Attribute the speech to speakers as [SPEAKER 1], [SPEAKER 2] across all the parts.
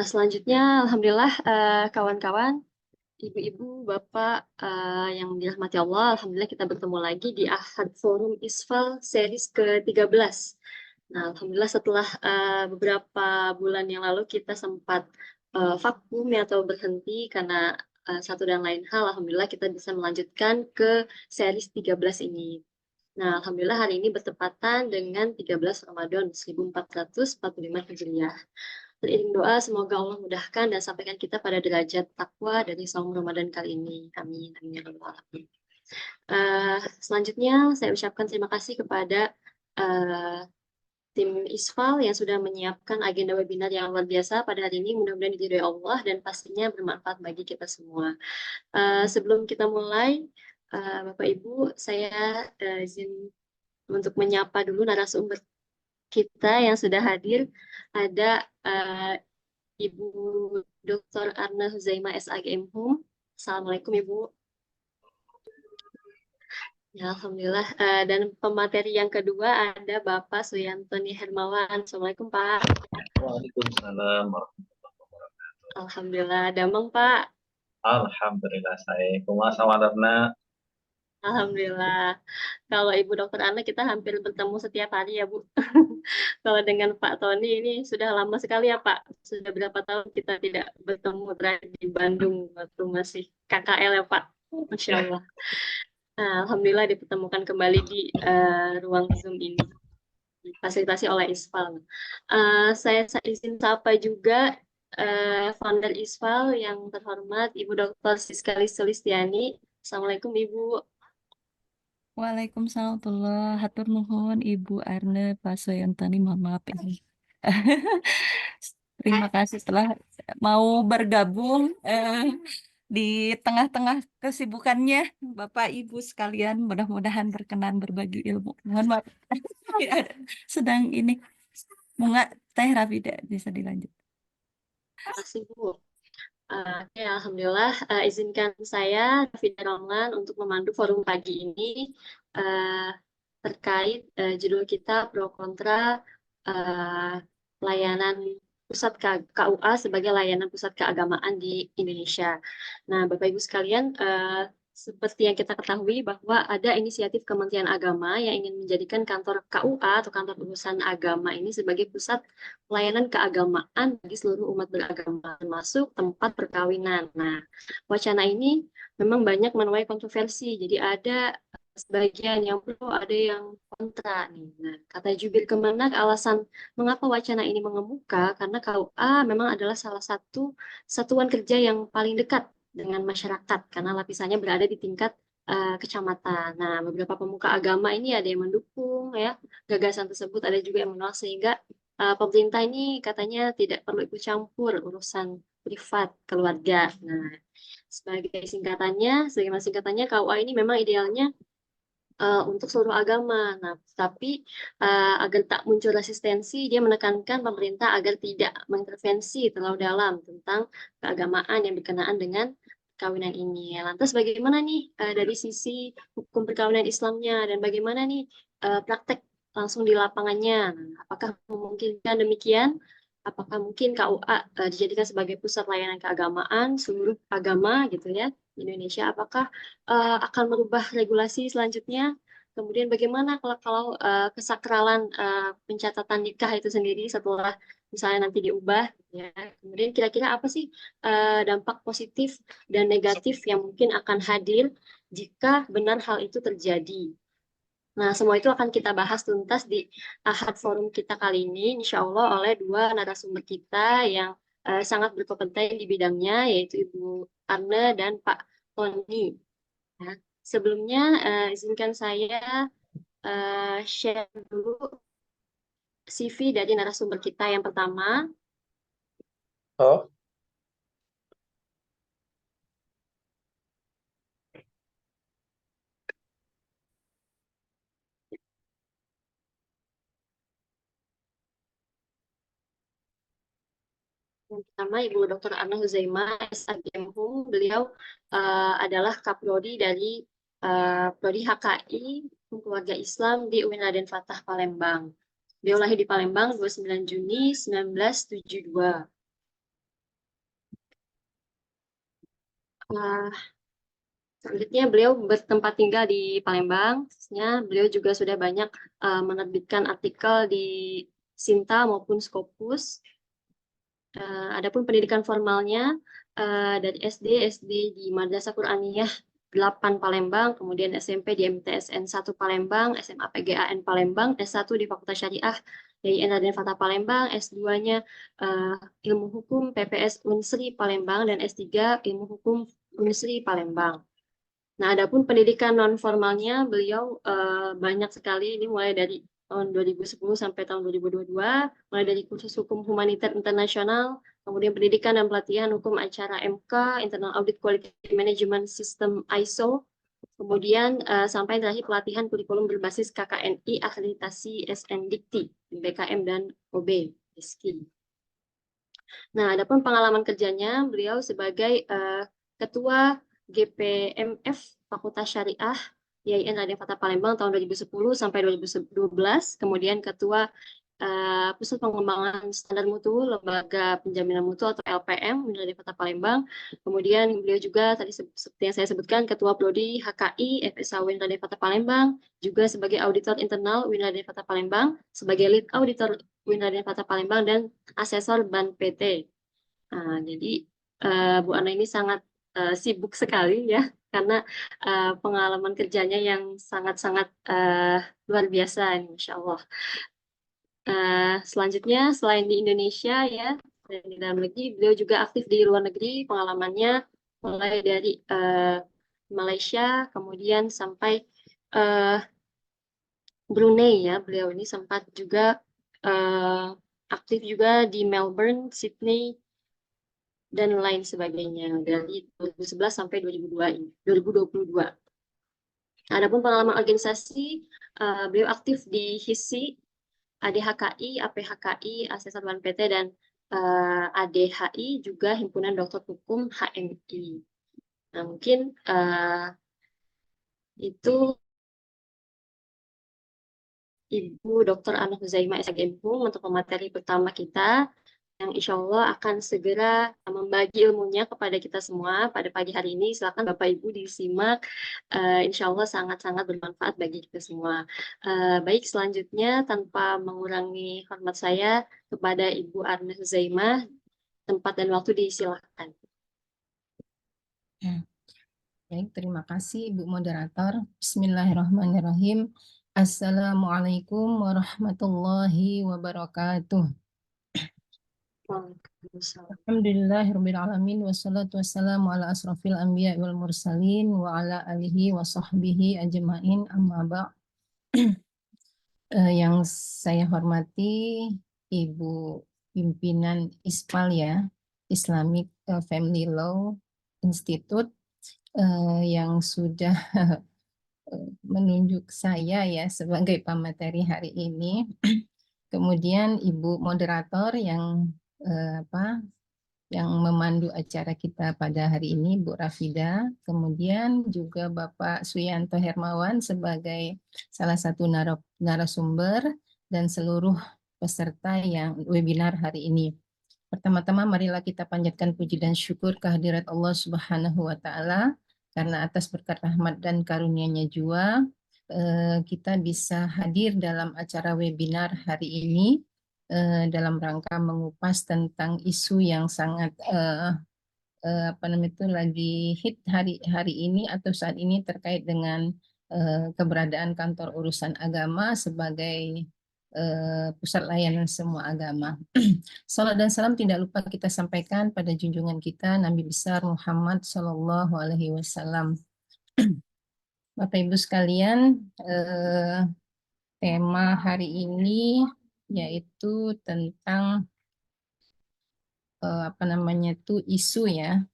[SPEAKER 1] Selanjutnya, alhamdulillah, kawan-kawan, ibu-ibu, bapak yang dirahmati Allah, alhamdulillah kita bertemu lagi di Ahad Forum Isfal series ke-13. Nah, alhamdulillah setelah beberapa bulan yang lalu kita sempat vakum ya, atau berhenti karena satu dan lain hal, alhamdulillah kita bisa melanjutkan ke series 13 ini. Nah, alhamdulillah hari ini bertepatan dengan 13 Ramadan 1445 Hijriah. Beriring doa, semoga Allah mudahkan dan sampaikan kita pada derajat takwa dari saum Ramadan kali ini. Amin. Amin ya rabbal alamin. Selanjutnya, saya ucapkan terima kasih kepada eh, tim Isfal yang sudah menyiapkan agenda webinar yang luar biasa pada hari ini. Mudah-mudahan diridhoi Allah dan pastinya bermanfaat bagi kita semua. Sebelum kita mulai, Bapak Ibu, saya izin untuk menyapa dulu narasumber kita yang sudah hadir. Ada Ibu Dr. Arna Huzaima SAGM Hum. Assalamualaikum Ibu. Ya, alhamdulillah. Dan pemateri yang kedua ada Bapak Suyantoni Hermawan. Assalamualaikum Pak.
[SPEAKER 2] Waalaikumsalam warahmatullahi wabarakatuh.
[SPEAKER 1] Alhamdulillah. Damang Pak.
[SPEAKER 2] Alhamdulillah saya. Kumaha sawadabna?
[SPEAKER 1] Alhamdulillah. Kalau Ibu Dokter Ana kita hampir bertemu setiap hari ya Bu. Kalau dengan Pak Tony ini sudah lama sekali ya Pak. Sudah berapa tahun kita tidak bertemu terakhir di Bandung waktu masih KKL ya Pak. Masya Allah. Nah, alhamdulillah dipertemukan kembali di ruang Zoom ini, difasilitasi oleh Isfal. Saya izin sapa juga founder Isfal yang terhormat Ibu Dr. Siska Listiani. Assalamualaikum Ibu.
[SPEAKER 3] Waalaikumsalam warahmatullahi hatur nuhun Ibu Arne Pak Soyantani, mohon maaf ini. Terima kasih telah mau bergabung di tengah-tengah kesibukannya Bapak Ibu sekalian, mudah-mudahan berkenan berbagi ilmu. Mohon maaf sedang ini bunga teh Rafida bisa dilanjut.
[SPEAKER 1] Terima kasih Bu. Ya, alhamdulillah, izinkan saya, Rafida Romlan, untuk memandu forum pagi ini uh, terkait judul kita pro kontra uh, layanan pusat KUA sebagai layanan pusat keagamaan di Indonesia. Nah, Bapak Ibu sekalian, seperti yang kita ketahui bahwa ada inisiatif Kementerian Agama yang ingin menjadikan kantor KUA atau kantor urusan agama ini sebagai pusat pelayanan keagamaan bagi seluruh umat beragama, termasuk tempat perkawinan. Nah, wacana ini memang banyak menuai kontroversi. Jadi ada sebagian yang pro, ada yang kontra nih. Nah, kata jubir Kemenak, alasan mengapa wacana ini mengemuka karena KUA memang adalah salah satu satuan kerja yang paling dekat dengan masyarakat karena lapisannya berada di tingkat kecamatan. Nah, beberapa pemuka agama ini ada yang mendukung ya gagasan tersebut, ada juga yang menolak sehingga pemerintah ini katanya tidak perlu ikut campur urusan privat keluarga. Nah, sebagai singkatannya KUA ini memang idealnya untuk seluruh agama. Nah, tapi agar tak muncul resistensi, dia menekankan pemerintah agar tidak mengintervensi terlalu dalam tentang keagamaan yang berkenaan dengan perkawinan ini. Lantas bagaimana nih dari sisi hukum perkawinan Islamnya dan bagaimana nih praktek langsung di lapangannya? Nah, apakah memungkinkan demikian? Apakah mungkin KUA dijadikan sebagai pusat layanan keagamaan seluruh agama gitu ya di Indonesia? Apakah akan merubah regulasi selanjutnya? Kemudian bagaimana kalau kesakralan pencatatan nikah itu sendiri setelah misalnya nanti diubah, ya. Kemudian kira-kira apa sih dampak positif dan negatif yang mungkin akan hadir jika benar hal itu terjadi? Nah, semua itu akan kita bahas tuntas di Ahad Forum kita kali ini, insya Allah oleh dua narasumber kita yang sangat berkompeten di bidangnya, yaitu Ibu Arne dan Pak Tony. Nah, sebelumnya izinkan saya share dulu CV dari narasumber kita yang pertama.
[SPEAKER 2] Oh,
[SPEAKER 1] Yang pertama, Ibu Dr. Anna Huzaima, SAGM Hum. Beliau adalah Kaprodi dari Prodi HKI Keluarga Islam di UIN Raden Fatah Palembang. Beliau lahir di Palembang 29 Juni 1972. Selanjutnya beliau bertempat tinggal di Palembang. Khususnya beliau juga sudah banyak menerbitkan artikel di Sinta maupun Scopus. Adapun pendidikan formalnya dari SD di Madrasah Quraniyah 8 Palembang, kemudian SMP di MTSN 1 Palembang, SMA PGAN Palembang, S1 di Fakultas Syariah YIN Raden Fatah Palembang, S2-nya Ilmu Hukum PPS Unsri Palembang, dan S3 Ilmu Hukum Unsri Palembang. Nah, adapun pendidikan non formalnya beliau banyak sekali, ini mulai dari tahun 2010 sampai tahun 2022, mulai dari kursus hukum humanitar internasional, kemudian pendidikan dan pelatihan hukum acara MK, Internal Audit Quality Management System ISO, kemudian sampai terakhir pelatihan kurikulum berbasis KKNI akreditasi SNDikti, BKM dan OB, SKI. Nah, adapun pengalaman kerjanya, beliau sebagai Ketua GPMF Fakultas Syariah YIN Raden Fatah Palembang tahun 2010 sampai 2012, kemudian Ketua Pusat Pengembangan Standar Mutu Lembaga Penjaminan Mutu atau LPM UIN Raden Fatah Palembang. Kemudian beliau juga tadi seperti yang saya sebutkan Ketua Prodi HKI FSA UIN Raden Fatah Palembang, juga sebagai Auditor Internal UIN Raden Fatah Palembang, sebagai Lead Auditor UIN Raden Fatah Palembang, dan Asesor Ban PT. Nah, jadi Bu Ana ini sangat sibuk sekali ya, karena pengalaman kerjanya yang sangat-sangat luar biasa, insya Allah. Selanjutnya, selain di Indonesia ya, dan di dalam negeri, beliau juga aktif di luar negeri, pengalamannya mulai dari Malaysia, kemudian sampai Brunei ya. Beliau ini sempat juga aktif juga di Melbourne, Sydney, dan lain sebagainya dari 2011 sampai 2022. Adapun pengalaman organisasi, beliau aktif di HISI, ADHKI, APHKI, Asesor Ban PT, dan ADHI, juga Himpunan Dokter Hukum HMI. Nah, mungkin itu Ibu Dr. Anna Huzaimah SH Gempung untuk pemateri pertama kita, yang insya Allah akan segera membagi ilmunya kepada kita semua pada pagi hari ini. Silakan Bapak Ibu disimak, insya Allah sangat-sangat bermanfaat bagi kita semua. Baik, selanjutnya tanpa mengurangi hormat saya kepada Ibu Arna Huzaimah, tempat dan waktu disilakan.
[SPEAKER 4] Baik, terima kasih Ibu Moderator. Bismillahirrahmanirrahim. Assalamualaikum warahmatullahi wabarakatuh. Alhamdulillahirrahmanirrahim. Wassalatu wassalamu ala asrafil anbiya wal mursalin wa ala alihi wa sahbihi ajma'in, amma ba'. Yang saya hormati Ibu Pimpinan ISPAL ya, Islamic Family Law Institute, yang sudah menunjuk saya ya sebagai pemateri hari ini. Kemudian Ibu Moderator yang yang memandu acara kita pada hari ini, Bu Rafida. Kemudian juga Bapak Suyanto Hermawan sebagai salah satu narasumber, dan seluruh peserta yang webinar hari ini. Pertama-tama marilah kita panjatkan puji dan syukur kehadirat Allah Subhanahu wa Ta'ala, karena atas berkat rahmat dan karunia-Nya jua kita bisa hadir dalam acara webinar hari ini dalam rangka mengupas tentang isu yang sangat lagi hit hari ini atau saat ini, terkait dengan keberadaan kantor urusan agama sebagai pusat layanan semua agama. Salam dan salam tidak lupa kita sampaikan pada junjungan kita Nabi besar Muhammad Shallallahu Alaihi Wasallam. Bapak Ibu sekalian, tema hari ini yaitu tentang isu ya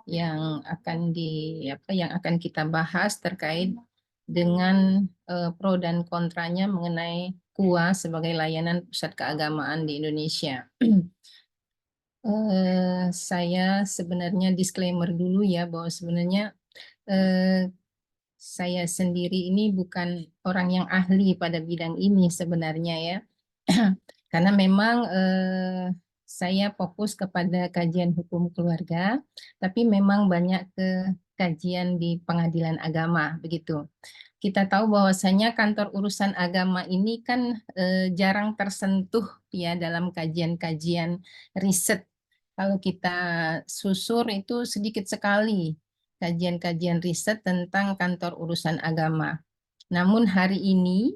[SPEAKER 4] yang akan kita bahas terkait dengan pro dan kontranya mengenai KUA sebagai layanan pusat keagamaan di Indonesia. Saya sebenarnya disclaimer dulu ya, bahwa sebenarnya saya sendiri ini bukan orang yang ahli pada bidang ini sebenarnya ya. Karena memang saya fokus kepada kajian hukum keluarga, tapi memang banyak ke kajian di pengadilan agama begitu. Kita tahu bahwasanya kantor urusan agama ini kan jarang tersentuh ya dalam kajian-kajian riset. Kalau kita susur itu sedikit sekali kajian-kajian riset tentang kantor urusan agama. Namun hari ini,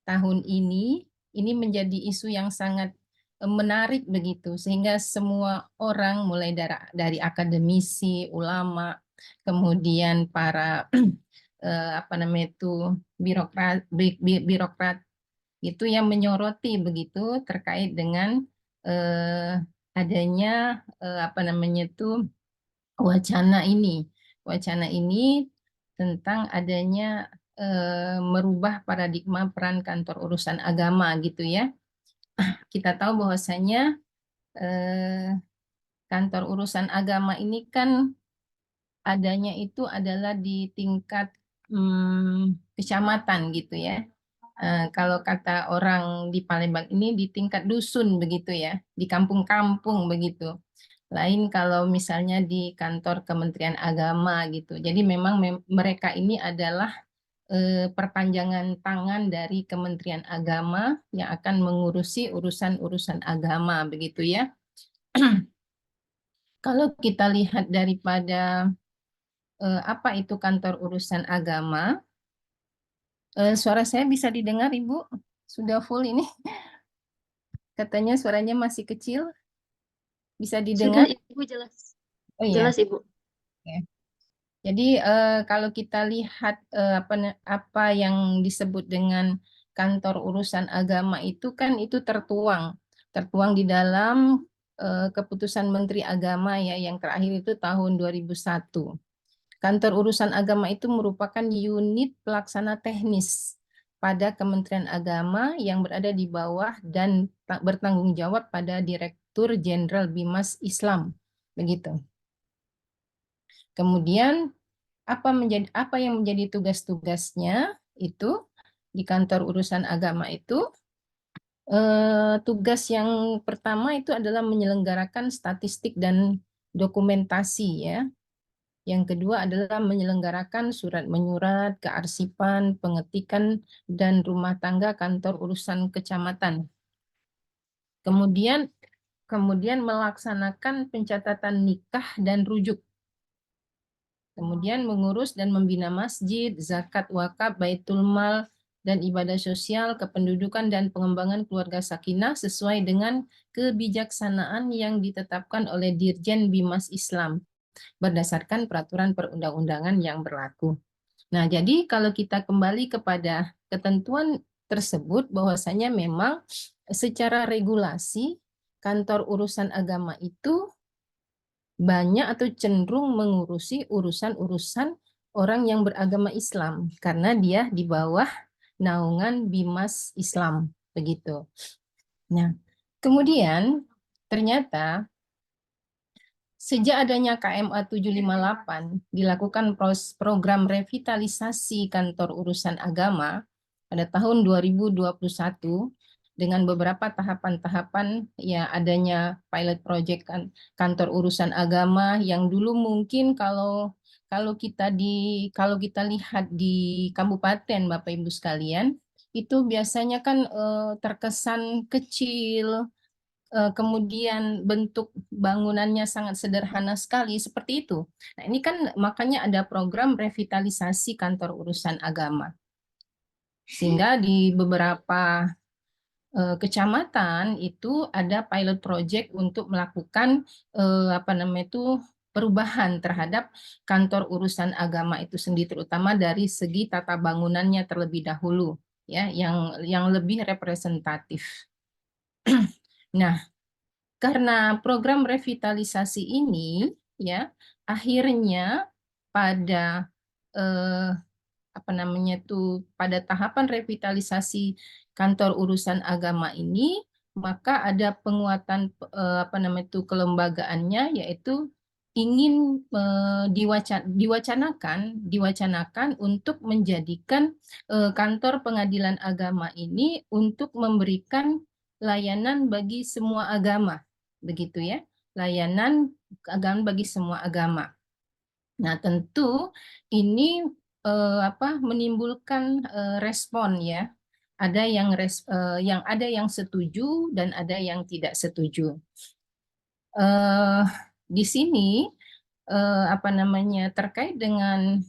[SPEAKER 4] tahun ini menjadi isu yang sangat menarik begitu, sehingga semua orang mulai dari akademisi, ulama, kemudian para apa namanya itu birokrat itu yang menyoroti begitu terkait dengan adanya apa namanya itu wacana ini tentang adanya merubah paradigma peran kantor urusan agama gitu ya. Kita tahu bahwasanya kantor urusan agama ini kan adanya itu adalah di tingkat kecamatan gitu ya. Kalau kata orang di Palembang ini di tingkat dusun begitu ya, di kampung-kampung begitu. Lain kalau misalnya di kantor Kementerian Agama gitu. Jadi memang mereka ini adalah perpanjangan tangan dari Kementerian Agama yang akan mengurusi urusan-urusan agama begitu ya. Kalau kita lihat daripada apa itu kantor urusan agama, suara saya bisa didengar Ibu? Sudah full ini? Katanya suaranya masih kecil. Bisa
[SPEAKER 1] Sudah
[SPEAKER 4] didengar?
[SPEAKER 1] Ibu jelas.
[SPEAKER 4] Oh iya.
[SPEAKER 1] Jelas Ibu.
[SPEAKER 4] Oke. Jadi kalau kita lihat apa yang disebut dengan kantor urusan agama itu kan itu tertuang di dalam keputusan Menteri Agama ya yang terakhir itu tahun 2001. Kantor urusan agama itu merupakan unit pelaksana teknis pada Kementerian Agama yang berada di bawah dan bertanggung jawab pada Direktur Jenderal Bimas Islam. Begitu. Kemudian apa yang menjadi tugas-tugasnya itu di kantor urusan agama itu tugas yang pertama itu adalah menyelenggarakan statistik dan dokumentasi ya. Yang kedua adalah menyelenggarakan surat menyurat, kearsipan, pengetikan, dan rumah tangga kantor urusan kecamatan. Kemudian melaksanakan pencatatan nikah dan rujuk. Kemudian mengurus dan membina masjid, zakat wakaf, baitul mal, dan ibadah sosial, kependudukan, dan pengembangan keluarga sakinah sesuai dengan kebijaksanaan yang ditetapkan oleh Dirjen Bimas Islam berdasarkan peraturan perundang-undangan yang berlaku. Nah, jadi kalau kita kembali kepada ketentuan tersebut, bahwasanya memang secara regulasi kantor urusan agama itu banyak atau cenderung mengurusi urusan-urusan orang yang beragama Islam karena dia di bawah naungan Bimas Islam begitu. Nah, kemudian ternyata sejak adanya KMA 758 dilakukan program revitalisasi kantor urusan agama pada tahun 2021 dengan beberapa tahapan-tahapan ya adanya pilot project kantor urusan agama yang dulu mungkin kalau kita lihat di kabupaten Bapak Ibu sekalian itu biasanya kan terkesan kecil, kemudian bentuk bangunannya sangat sederhana sekali seperti itu. Nah, ini kan makanya ada program revitalisasi kantor urusan agama. Sehingga di beberapa kecamatan itu ada pilot project untuk melakukan perubahan terhadap kantor urusan agama itu sendiri, terutama dari segi tata bangunannya terlebih dahulu ya yang lebih representatif. Nah, karena program revitalisasi ini ya akhirnya pada pada tahapan revitalisasi kantor urusan agama ini maka ada penguatan kelembagaannya yaitu ingin diwacanakan untuk menjadikan kantor pengadilan agama ini untuk memberikan layanan bagi semua agama, begitu ya, layanan agama bagi semua agama. Nah, tentu ini menimbulkan respon ya. Ada yang setuju dan ada yang tidak setuju. Di sini terkait dengan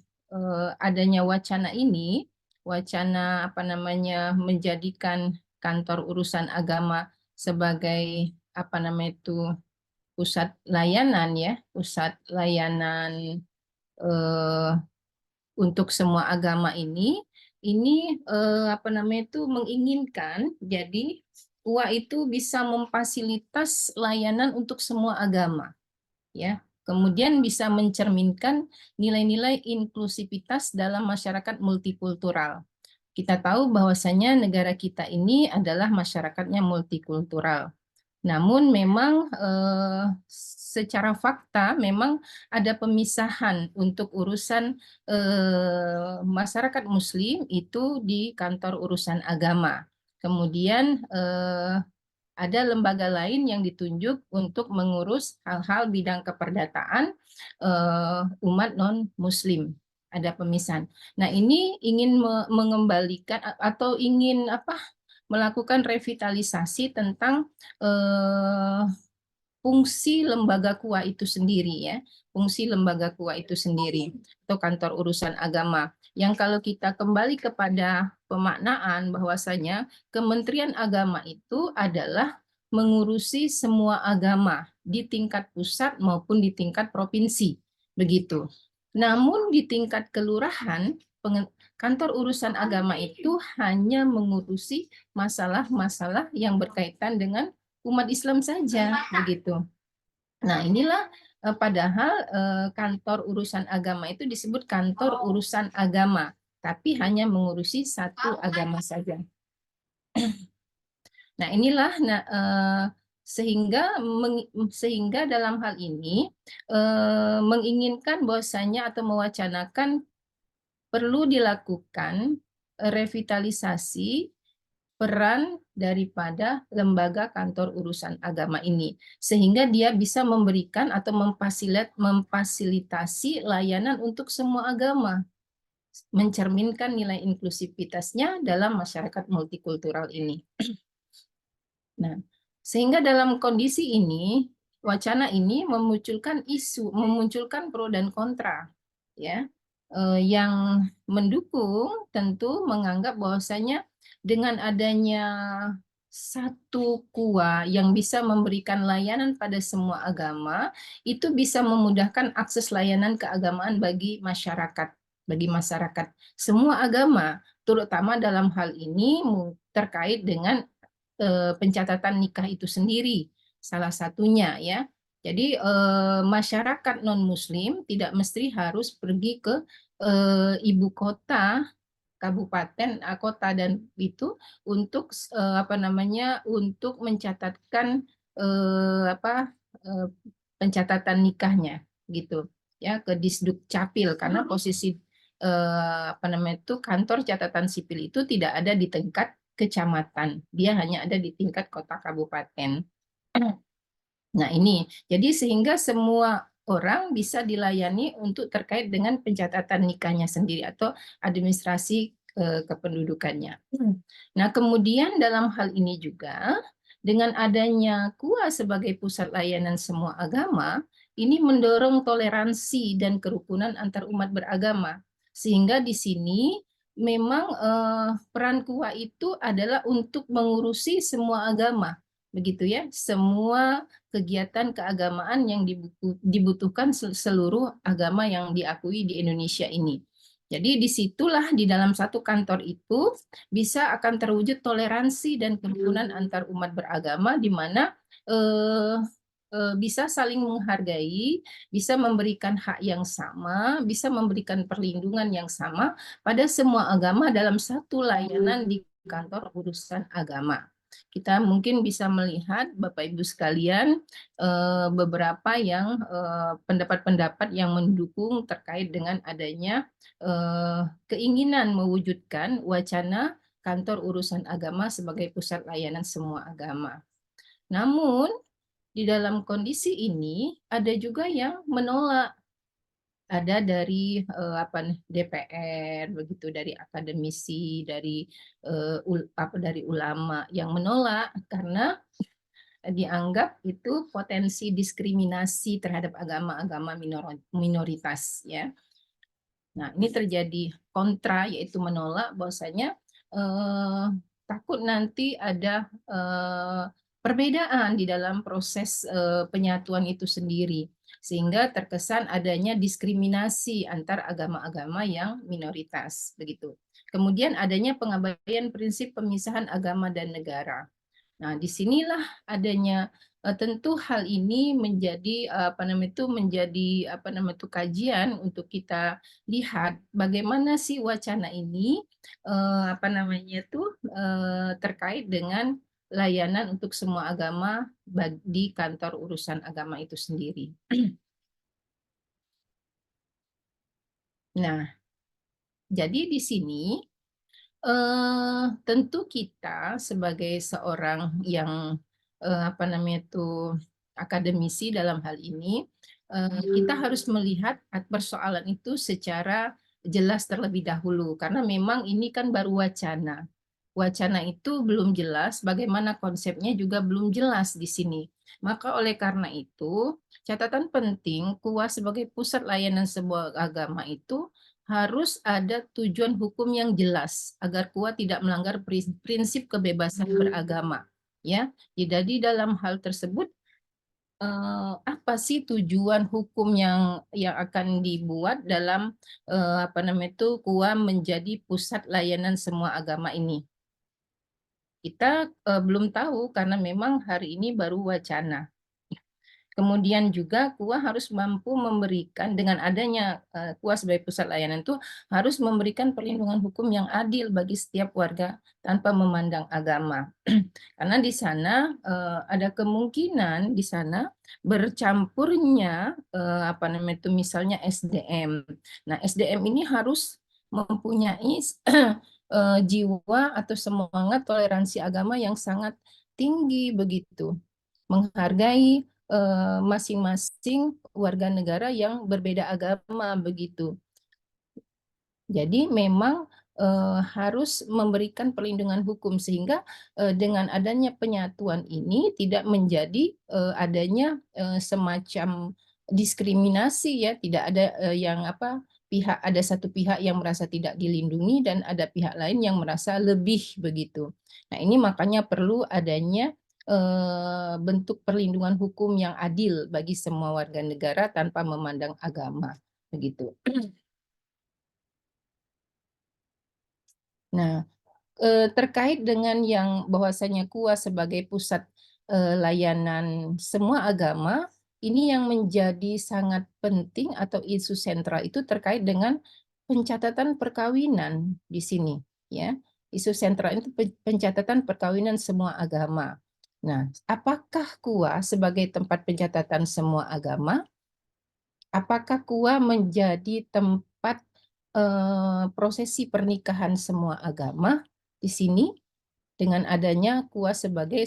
[SPEAKER 4] adanya wacana ini, wacana menjadikan kantor urusan agama sebagai pusat layanan ya, pusat layanan untuk semua agama ini menginginkan jadi UA itu bisa memfasilitas layanan untuk semua agama ya. Kemudian bisa mencerminkan nilai-nilai inklusivitas dalam masyarakat multikultural. Kita tahu bahwasanya negara kita ini adalah masyarakatnya multikultural. Namun memang secara fakta memang ada pemisahan untuk urusan masyarakat Muslim itu di kantor urusan agama. Kemudian ada lembaga lain yang ditunjuk untuk mengurus hal-hal bidang keperdataan umat non-Muslim. Ada pemisahan. Nah, ini ingin mengembalikan atau ingin melakukan revitalisasi tentang fungsi lembaga KUA itu sendiri ya, fungsi lembaga KUA itu sendiri atau kantor urusan agama. Yang kalau kita kembali kepada pemaknaan bahwasanya Kementerian Agama itu adalah mengurusi semua agama di tingkat pusat maupun di tingkat provinsi, begitu. Namun di tingkat kelurahan, kantor urusan agama itu hanya mengurusi masalah-masalah yang berkaitan dengan umat Islam saja, begitu. Nah, inilah padahal kantor urusan agama itu disebut kantor urusan agama, tapi hanya mengurusi satu agama saja. Nah, inilah sehingga dalam hal ini menginginkan bahwasanya atau mewacanakan perlu dilakukan revitalisasi peran daripada lembaga kantor urusan agama ini, sehingga dia bisa memberikan atau memfasilitasi layanan untuk semua agama, mencerminkan nilai inklusivitasnya dalam masyarakat multikultural ini. Nah, sehingga dalam kondisi ini, wacana ini memunculkan pro dan kontra, ya, yang mendukung tentu menganggap bahwasanya dengan adanya satu KUA yang bisa memberikan layanan pada semua agama, itu bisa memudahkan akses layanan keagamaan bagi masyarakat. Semua agama, terutama dalam hal ini terkait dengan pencatatan nikah itu sendiri, salah satunya ya. Jadi masyarakat non-Muslim tidak mesti harus pergi ke ibu kota, kabupaten, kota dan itu untuk untuk mencatatkan pencatatan nikahnya gitu ya ke Disduk Capil, karena posisi kantor catatan sipil itu tidak ada di tingkat kecamatan, dia hanya ada di tingkat kota kabupaten. Nah, ini jadi sehingga semua orang bisa dilayani untuk terkait dengan pencatatan nikahnya sendiri atau administrasi kependudukannya. Nah, kemudian dalam hal ini juga dengan adanya KUA sebagai pusat layanan semua agama, ini mendorong toleransi dan kerukunan antar umat beragama. Sehingga di sini memang peran KUA itu adalah untuk mengurusi semua agama, begitu ya, semua kegiatan keagamaan yang dibutuhkan seluruh agama yang diakui di Indonesia ini. Jadi disitulah di dalam satu kantor itu bisa akan terwujud toleransi dan kerukunan antar umat beragama, di mana bisa saling menghargai, bisa memberikan hak yang sama, bisa memberikan perlindungan yang sama pada semua agama dalam satu layanan di kantor urusan agama. kita mungkin bisa melihat Bapak Ibu sekalian beberapa yang pendapat-pendapat yang mendukung terkait dengan adanya keinginan mewujudkan wacana kantor urusan agama sebagai pusat layanan semua agama. Namun di dalam kondisi ini ada juga yang menolak. Ada dari DPR, begitu, dari akademisi, dari dari ulama yang menolak karena dianggap itu potensi diskriminasi terhadap agama-agama minoritas, ya. Nah, ini terjadi kontra, yaitu menolak, bahwasanya takut nanti ada perbedaan di dalam proses penyatuan itu sendiri, sehingga terkesan adanya diskriminasi antar agama-agama yang minoritas, begitu. Kemudian adanya pengabaian prinsip pemisahan agama dan negara. Nah, disinilah adanya tentu hal ini menjadi kajian untuk kita lihat bagaimana sih wacana ini terkait dengan layanan untuk semua agama di kantor urusan agama itu sendiri. Nah, jadi di sini tentu kita sebagai seorang yang akademisi dalam hal ini, kita harus melihat persoalan itu secara jelas terlebih dahulu, karena memang ini kan baru wacana. Wacana itu belum jelas, bagaimana konsepnya juga belum jelas di sini. Maka oleh karena itu, catatan penting KUA sebagai pusat layanan sebuah agama itu harus ada tujuan hukum yang jelas agar KUA tidak melanggar prinsip kebebasan beragama, ya. Jadi dalam hal tersebut apa sih tujuan hukum yang akan dibuat dalam KUA menjadi pusat layanan semua agama ini? Kita belum tahu karena memang hari ini baru wacana. Kemudian juga KUA harus mampu memberikan, dengan adanya KUA sebagai pusat layanan itu harus memberikan perlindungan hukum yang adil bagi setiap warga tanpa memandang agama. Karena di sana ada kemungkinan di sana bercampurnya misalnya SDM. Nah, SDM ini harus mempunyai jiwa atau semangat toleransi agama yang sangat tinggi, begitu. Menghargai masing-masing warga negara yang berbeda agama, begitu. Jadi memang harus memberikan perlindungan hukum, sehingga dengan adanya penyatuan ini tidak menjadi adanya semacam diskriminasi, ya. Tidak ada ada satu pihak yang merasa tidak dilindungi dan ada pihak lain yang merasa lebih, begitu. Nah, ini makanya perlu adanya bentuk perlindungan hukum yang adil bagi semua warga negara tanpa memandang agama, begitu. Nah, terkait dengan yang bahwasanya KUA sebagai pusat layanan semua agama, ini yang menjadi sangat penting atau isu sentral itu terkait dengan pencatatan perkawinan di sini, ya. Isu sentral itu pencatatan perkawinan semua agama. Nah, apakah KUA sebagai tempat pencatatan semua agama? Apakah KUA menjadi tempat prosesi pernikahan semua agama di sini dengan adanya KUA sebagai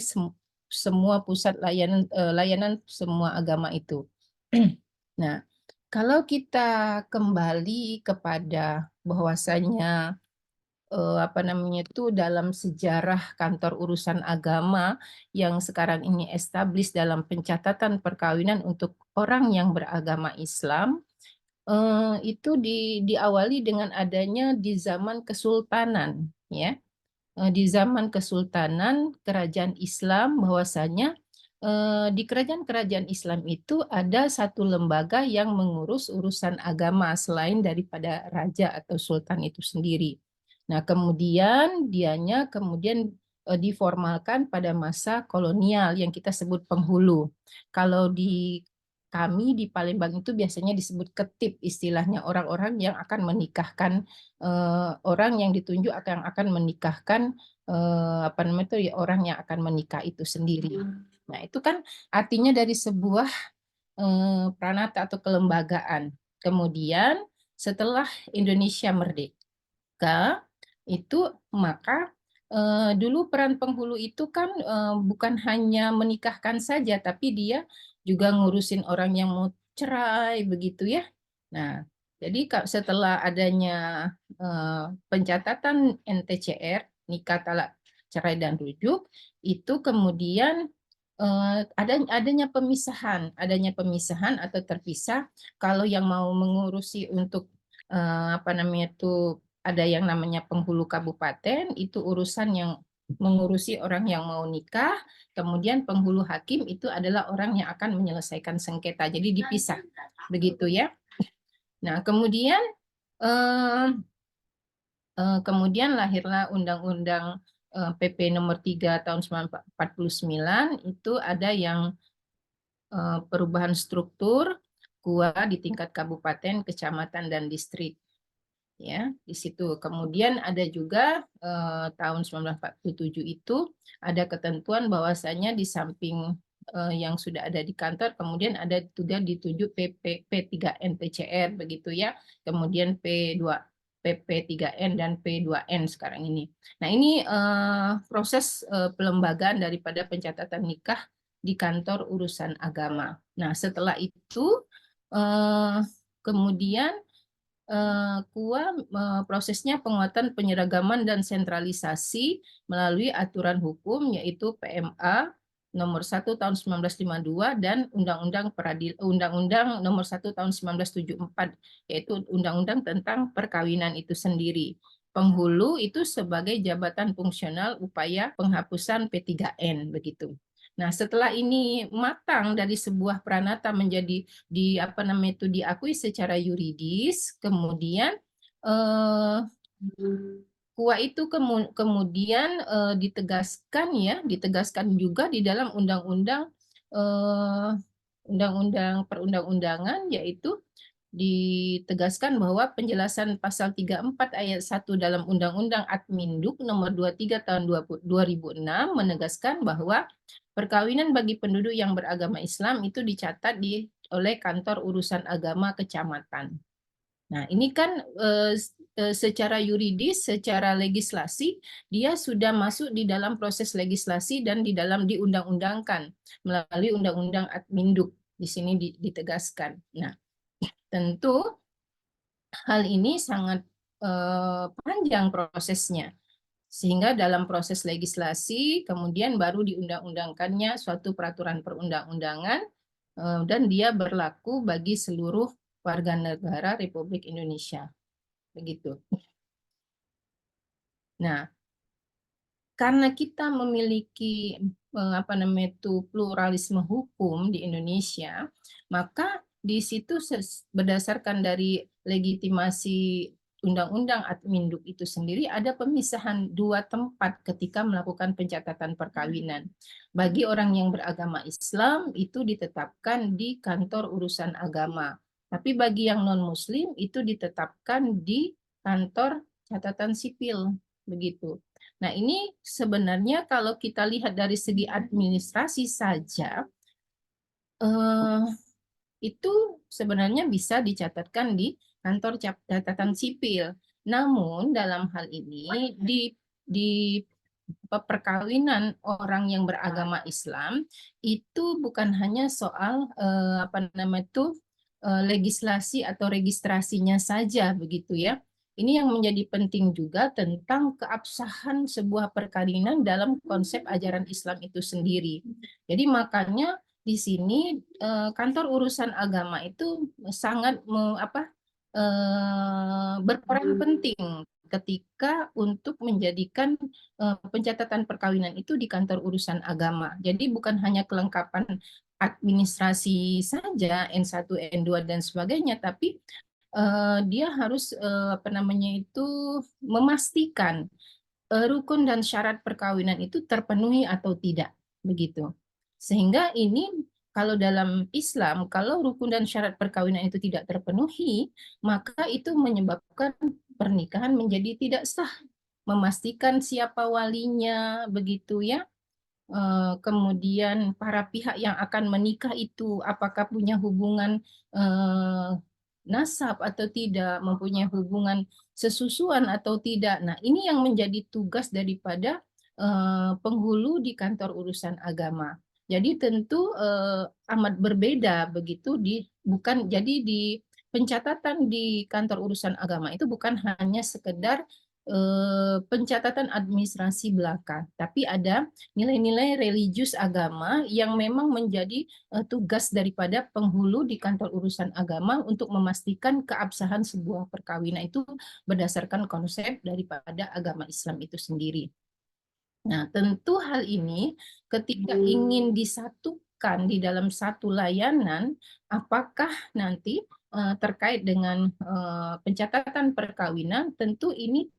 [SPEAKER 4] semua pusat layanan semua agama itu? Nah, kalau kita kembali kepada bahwasanya dalam sejarah kantor urusan agama yang sekarang ini established dalam pencatatan perkawinan untuk orang yang beragama Islam, itu diawali dengan adanya di zaman kesultanan, ya. Di zaman kesultanan kerajaan Islam, bahwasanya di kerajaan-kerajaan Islam itu ada satu lembaga yang mengurus urusan agama selain daripada raja atau sultan itu sendiri. Nah, kemudian diformalkan pada masa kolonial yang kita sebut penghulu. Kalau di kami di Palembang itu biasanya disebut ketip, istilahnya orang-orang yang akan menikahkan orang yang ditunjuk akan menikahkan apa namanya itu ya, orang yang akan menikah itu sendiri. Nah, itu kan artinya dari sebuah pranata atau kelembagaan. Kemudian setelah Indonesia merdeka itu maka dulu peran penghulu itu kan bukan hanya menikahkan saja, tapi dia juga ngurusin orang yang mau cerai begitu ya. Nah, jadi setelah adanya pencatatan NTCR, nikah talak cerai dan rujuk, itu kemudian adanya pemisahan atau terpisah. Kalau yang mau mengurusi untuk apa namanya itu ada yang namanya penghulu kabupaten, itu urusan yang mengurusi orang yang mau nikah, kemudian penghulu hakim itu adalah orang yang akan menyelesaikan sengketa. Jadi dipisah, begitu ya. Nah, kemudian lahirlah Undang-Undang PP nomor 3 tahun 1949, itu ada yang perubahan struktur KUA di tingkat kabupaten, kecamatan, dan distrik. Ya, di situ. Kemudian ada juga tahun 1947 itu ada ketentuan bahwasanya di samping yang sudah ada di kantor, kemudian ada juga ditunjuk P3N TCR begitu ya. Kemudian PP3N dan P2N sekarang ini. Nah, ini proses pelembagaan daripada pencatatan nikah di kantor urusan agama. Nah, setelah itu kemudian KUA prosesnya penguatan penyeragaman dan sentralisasi melalui aturan hukum yaitu PMA nomor 1 tahun 1952 dan Undang-Undang nomor 1 tahun 1974 yaitu undang-undang tentang perkawinan itu sendiri. Penghulu itu sebagai jabatan fungsional upaya penghapusan P3N begitu. Nah, setelah ini matang dari sebuah pranata menjadi diakui secara yuridis, kemudian KUA itu kemudian ditegaskan juga di dalam undang-undang perundang-undangan, yaitu ditegaskan bahwa penjelasan pasal 34 ayat 1 dalam Undang-Undang Adminduk nomor 23 tahun 2006 menegaskan bahwa perkawinan bagi penduduk yang beragama Islam itu dicatat oleh kantor urusan agama kecamatan. Nah, ini kan secara yuridis, secara legislasi, dia sudah masuk di dalam proses legislasi dan diundang-undangkan melalui Undang-Undang Adminduk. Di sini ditegaskan. Nah, tentu hal ini sangat panjang prosesnya. Sehingga dalam proses legislasi, kemudian baru diundang-undangkannya suatu peraturan perundang-undangan, dan dia berlaku bagi seluruh warga negara Republik Indonesia. Begitu. Nah, karena kita memiliki pluralisme hukum di Indonesia, maka di situ berdasarkan dari legitimasi Undang-Undang Adminduk itu sendiri ada pemisahan dua tempat ketika melakukan pencatatan perkawinan. Bagi orang yang beragama Islam itu ditetapkan di kantor urusan agama. Tapi bagi yang non-Muslim itu ditetapkan di kantor catatan sipil. Begitu. Nah, ini sebenarnya kalau kita lihat dari segi administrasi saja, itu sebenarnya bisa dicatatkan di kantor catatan sipil. Namun dalam hal ini di perkawinan orang yang beragama Islam itu bukan hanya soal legislasi atau registrasinya saja begitu ya. Ini yang menjadi penting juga tentang keabsahan sebuah perkawinan dalam konsep ajaran Islam itu sendiri. Jadi makanya di sini kantor urusan agama itu sangat berperan penting ketika untuk menjadikan pencatatan perkawinan itu di kantor urusan agama. Jadi bukan hanya kelengkapan administrasi saja, N1, N2 dan sebagainya, tapi dia harus memastikan rukun dan syarat perkawinan itu terpenuhi atau tidak, begitu. Sehingga ini kalau dalam Islam, kalau rukun dan syarat perkawinan itu tidak terpenuhi, maka itu menyebabkan pernikahan menjadi tidak sah. Memastikan siapa walinya, begitu ya. Kemudian para pihak yang akan menikah itu apakah punya hubungan nasab atau tidak, mempunyai hubungan sesusuan atau tidak. Nah, ini yang menjadi tugas daripada penghulu di kantor urusan agama. Jadi tentu amat berbeda begitu jadi di pencatatan di kantor urusan agama itu bukan hanya sekedar pencatatan administrasi belaka, tapi ada nilai-nilai religius agama yang memang menjadi tugas daripada penghulu di kantor urusan agama untuk memastikan keabsahan sebuah perkawinan itu berdasarkan konsep daripada agama Islam itu sendiri. Nah, tentu hal ini ketika ingin disatukan di dalam satu layanan, apakah nanti terkait dengan pencatatan perkawinan, tentu ini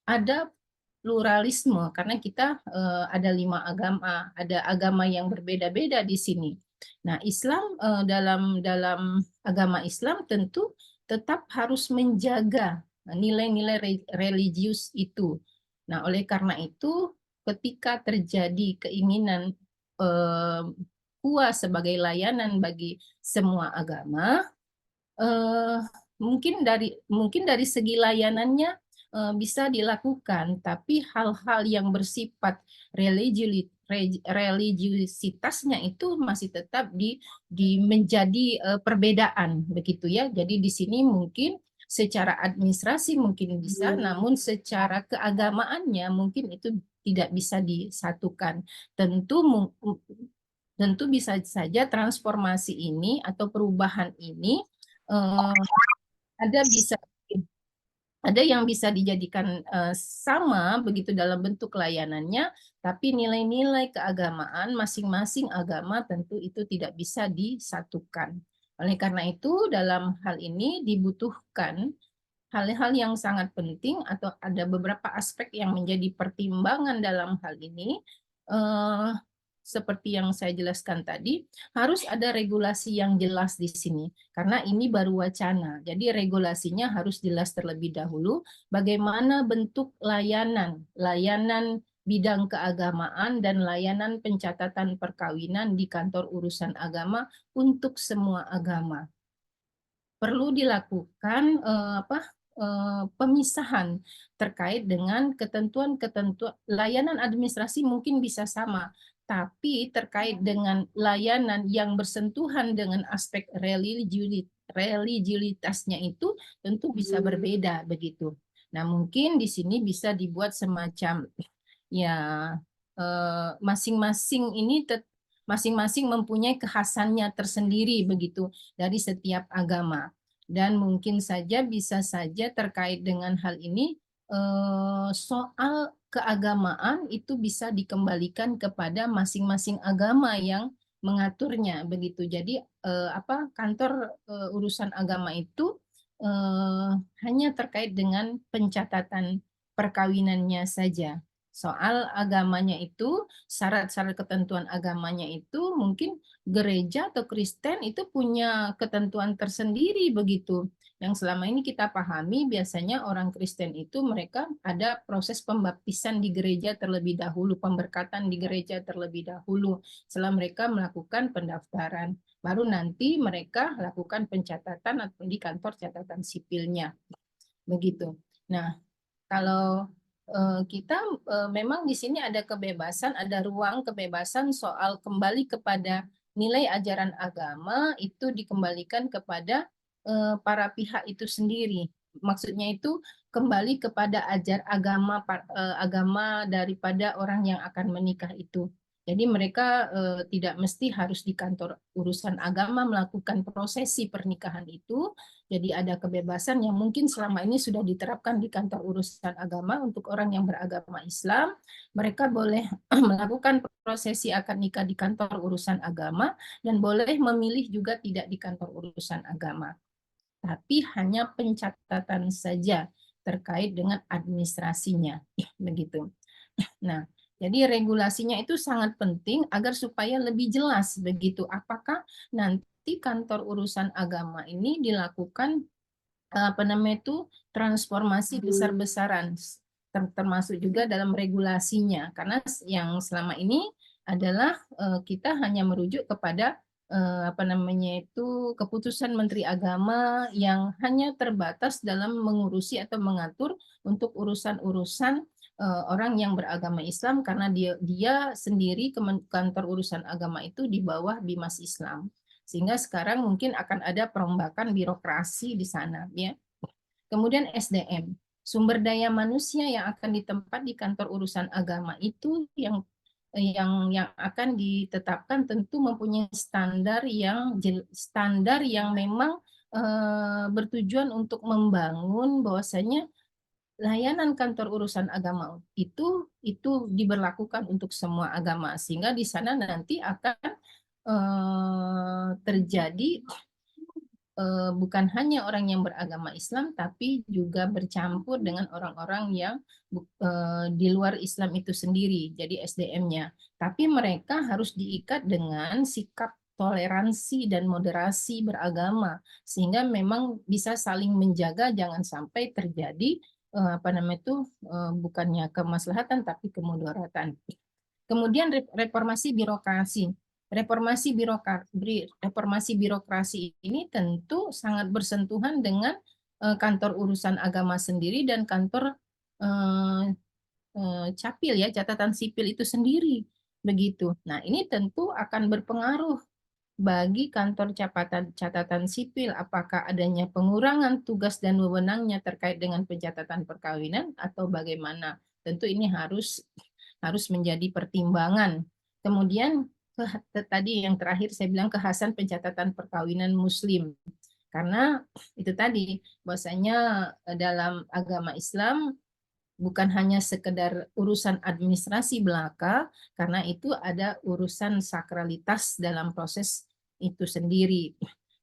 [SPEAKER 4] ada pluralisme karena kita ada 5 agama, ada agama yang berbeda-beda di sini. Nah, Islam dalam agama Islam tentu tetap harus menjaga nilai-nilai religius itu. Nah, oleh karena itu ketika terjadi keinginan puas sebagai layanan bagi semua agama, mungkin dari segi layanannya bisa dilakukan, tapi hal-hal yang bersifat religiusitasnya itu masih tetap menjadi perbedaan begitu ya. Jadi di sini mungkin secara administrasi mungkin bisa, namun secara keagamaannya mungkin itu tidak bisa disatukan. Tentu bisa saja transformasi ini atau perubahan ini ada yang bisa dijadikan sama begitu dalam bentuk layanannya, tapi nilai-nilai keagamaan masing-masing agama tentu itu tidak bisa disatukan. Oleh karena itu, dalam hal ini dibutuhkan hal-hal yang sangat penting atau ada beberapa aspek yang menjadi pertimbangan dalam hal ini. Seperti yang saya jelaskan tadi, harus ada regulasi yang jelas di sini, karena ini baru wacana. Jadi regulasinya harus jelas terlebih dahulu, bagaimana bentuk layanan bidang keagamaan dan layanan pencatatan perkawinan di kantor urusan agama untuk semua agama. Perlu dilakukan pemisahan terkait dengan ketentuan-ketentuan layanan administrasi mungkin bisa sama, tapi terkait dengan layanan yang bersentuhan dengan aspek religiulitasnya itu tentu bisa berbeda begitu. Nah, mungkin di sini bisa dibuat semacam ya masing-masing mempunyai kekhasannya tersendiri begitu dari setiap agama. Dan mungkin saja bisa saja terkait dengan hal ini soal keagamaan itu bisa dikembalikan kepada masing-masing agama yang mengaturnya begitu. Jadi kantor urusan agama itu hanya terkait dengan pencatatan perkawinannya saja. Soal agamanya itu, syarat-syarat ketentuan agamanya itu mungkin gereja atau Kristen itu punya ketentuan tersendiri begitu. Yang selama ini kita pahami biasanya orang Kristen itu mereka ada proses pembaptisan di gereja terlebih dahulu, pemberkatan di gereja terlebih dahulu setelah mereka melakukan pendaftaran. Baru nanti mereka lakukan pencatatan atau di kantor catatan sipilnya. Begitu. Nah, kalau kita memang di sini ada kebebasan, ada ruang kebebasan soal kembali kepada nilai ajaran agama itu dikembalikan kepada para pihak itu sendiri. Maksudnya itu kembali kepada agama daripada orang yang akan menikah itu. Jadi mereka tidak mesti harus di kantor urusan agama melakukan prosesi pernikahan itu. Jadi ada kebebasan yang mungkin selama ini sudah diterapkan di kantor urusan agama untuk orang yang beragama Islam. Mereka boleh melakukan prosesi akad nikah di kantor urusan agama dan boleh memilih juga tidak di kantor urusan agama. Tapi hanya pencatatan saja terkait dengan administrasinya. Begitu. Nah, Jadi regulasinya itu sangat penting agar supaya lebih jelas begitu. Apakah nanti kantor urusan agama ini dilakukan apa namanya itu transformasi besar-besaran, termasuk juga dalam regulasinya. Karena yang selama ini adalah kita hanya merujuk kepada apa namanya itu keputusan Menteri Agama yang hanya terbatas dalam mengurusi atau mengatur untuk urusan-urusan orang yang beragama Islam, karena dia sendiri kantor urusan agama itu di bawah Bimas Islam. Sehingga sekarang mungkin akan ada perombakan birokrasi di sana, ya. Kemudian SDM, sumber daya manusia yang akan ditempat di kantor urusan agama itu yang akan ditetapkan tentu mempunyai standar yang memang bertujuan untuk membangun bahwasanya layanan kantor urusan agama itu diberlakukan untuk semua agama, sehingga di sana nanti akan terjadi bukan hanya orang yang beragama Islam, tapi juga bercampur dengan orang-orang yang di luar Islam itu sendiri, jadi SDM-nya. Tapi mereka harus diikat dengan sikap toleransi dan moderasi beragama, sehingga memang bisa saling menjaga, jangan sampai terjadi apa namanya itu bukannya kemaslahatan tapi kemudaratan. Kemudian reformasi birokrasi. Reformasi birokrasi ini tentu sangat bersentuhan dengan kantor urusan agama sendiri dan kantor capil, ya, catatan sipil itu sendiri begitu. Nah, ini tentu akan berpengaruh bagi kantor catatan sipil, apakah adanya pengurangan tugas dan wewenangnya terkait dengan pencatatan perkawinan atau bagaimana. Tentu ini harus menjadi pertimbangan. Kemudian tadi yang terakhir saya bilang kekhasan pencatatan perkawinan Muslim. Karena itu tadi bahwasanya dalam agama Islam bukan hanya sekedar urusan administrasi belaka, karena itu ada urusan sakralitas dalam proses itu sendiri.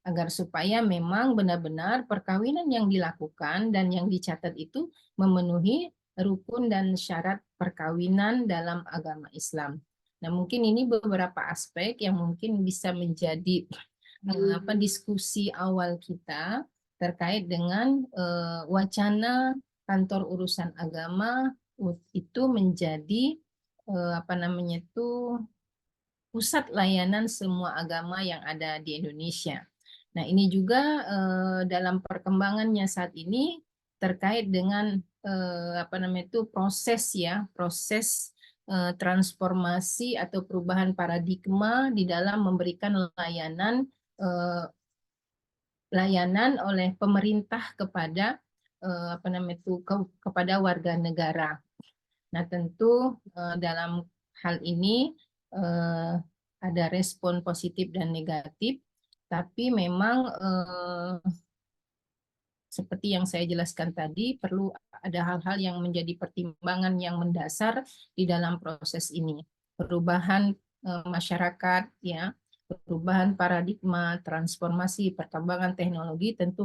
[SPEAKER 4] Agar supaya memang benar-benar perkawinan yang dilakukan dan yang dicatat itu memenuhi rukun dan syarat perkawinan dalam agama Islam. Nah, mungkin ini beberapa aspek yang mungkin bisa menjadi diskusi awal kita terkait dengan wacana kantor urusan agama itu menjadi apa namanya itu pusat layanan semua agama yang ada di Indonesia. Nah, ini juga dalam perkembangannya saat ini terkait dengan apa namanya itu proses transformasi atau perubahan paradigma di dalam memberikan layanan oleh pemerintah kepada apa namanya itu kepada warga negara. Nah, tentu dalam hal ini ada respon positif dan negatif, tapi memang seperti yang saya jelaskan tadi, perlu ada hal-hal yang menjadi pertimbangan yang mendasar di dalam proses ini. Perubahan masyarakat, ya, perubahan paradigma, transformasi, perkembangan teknologi tentu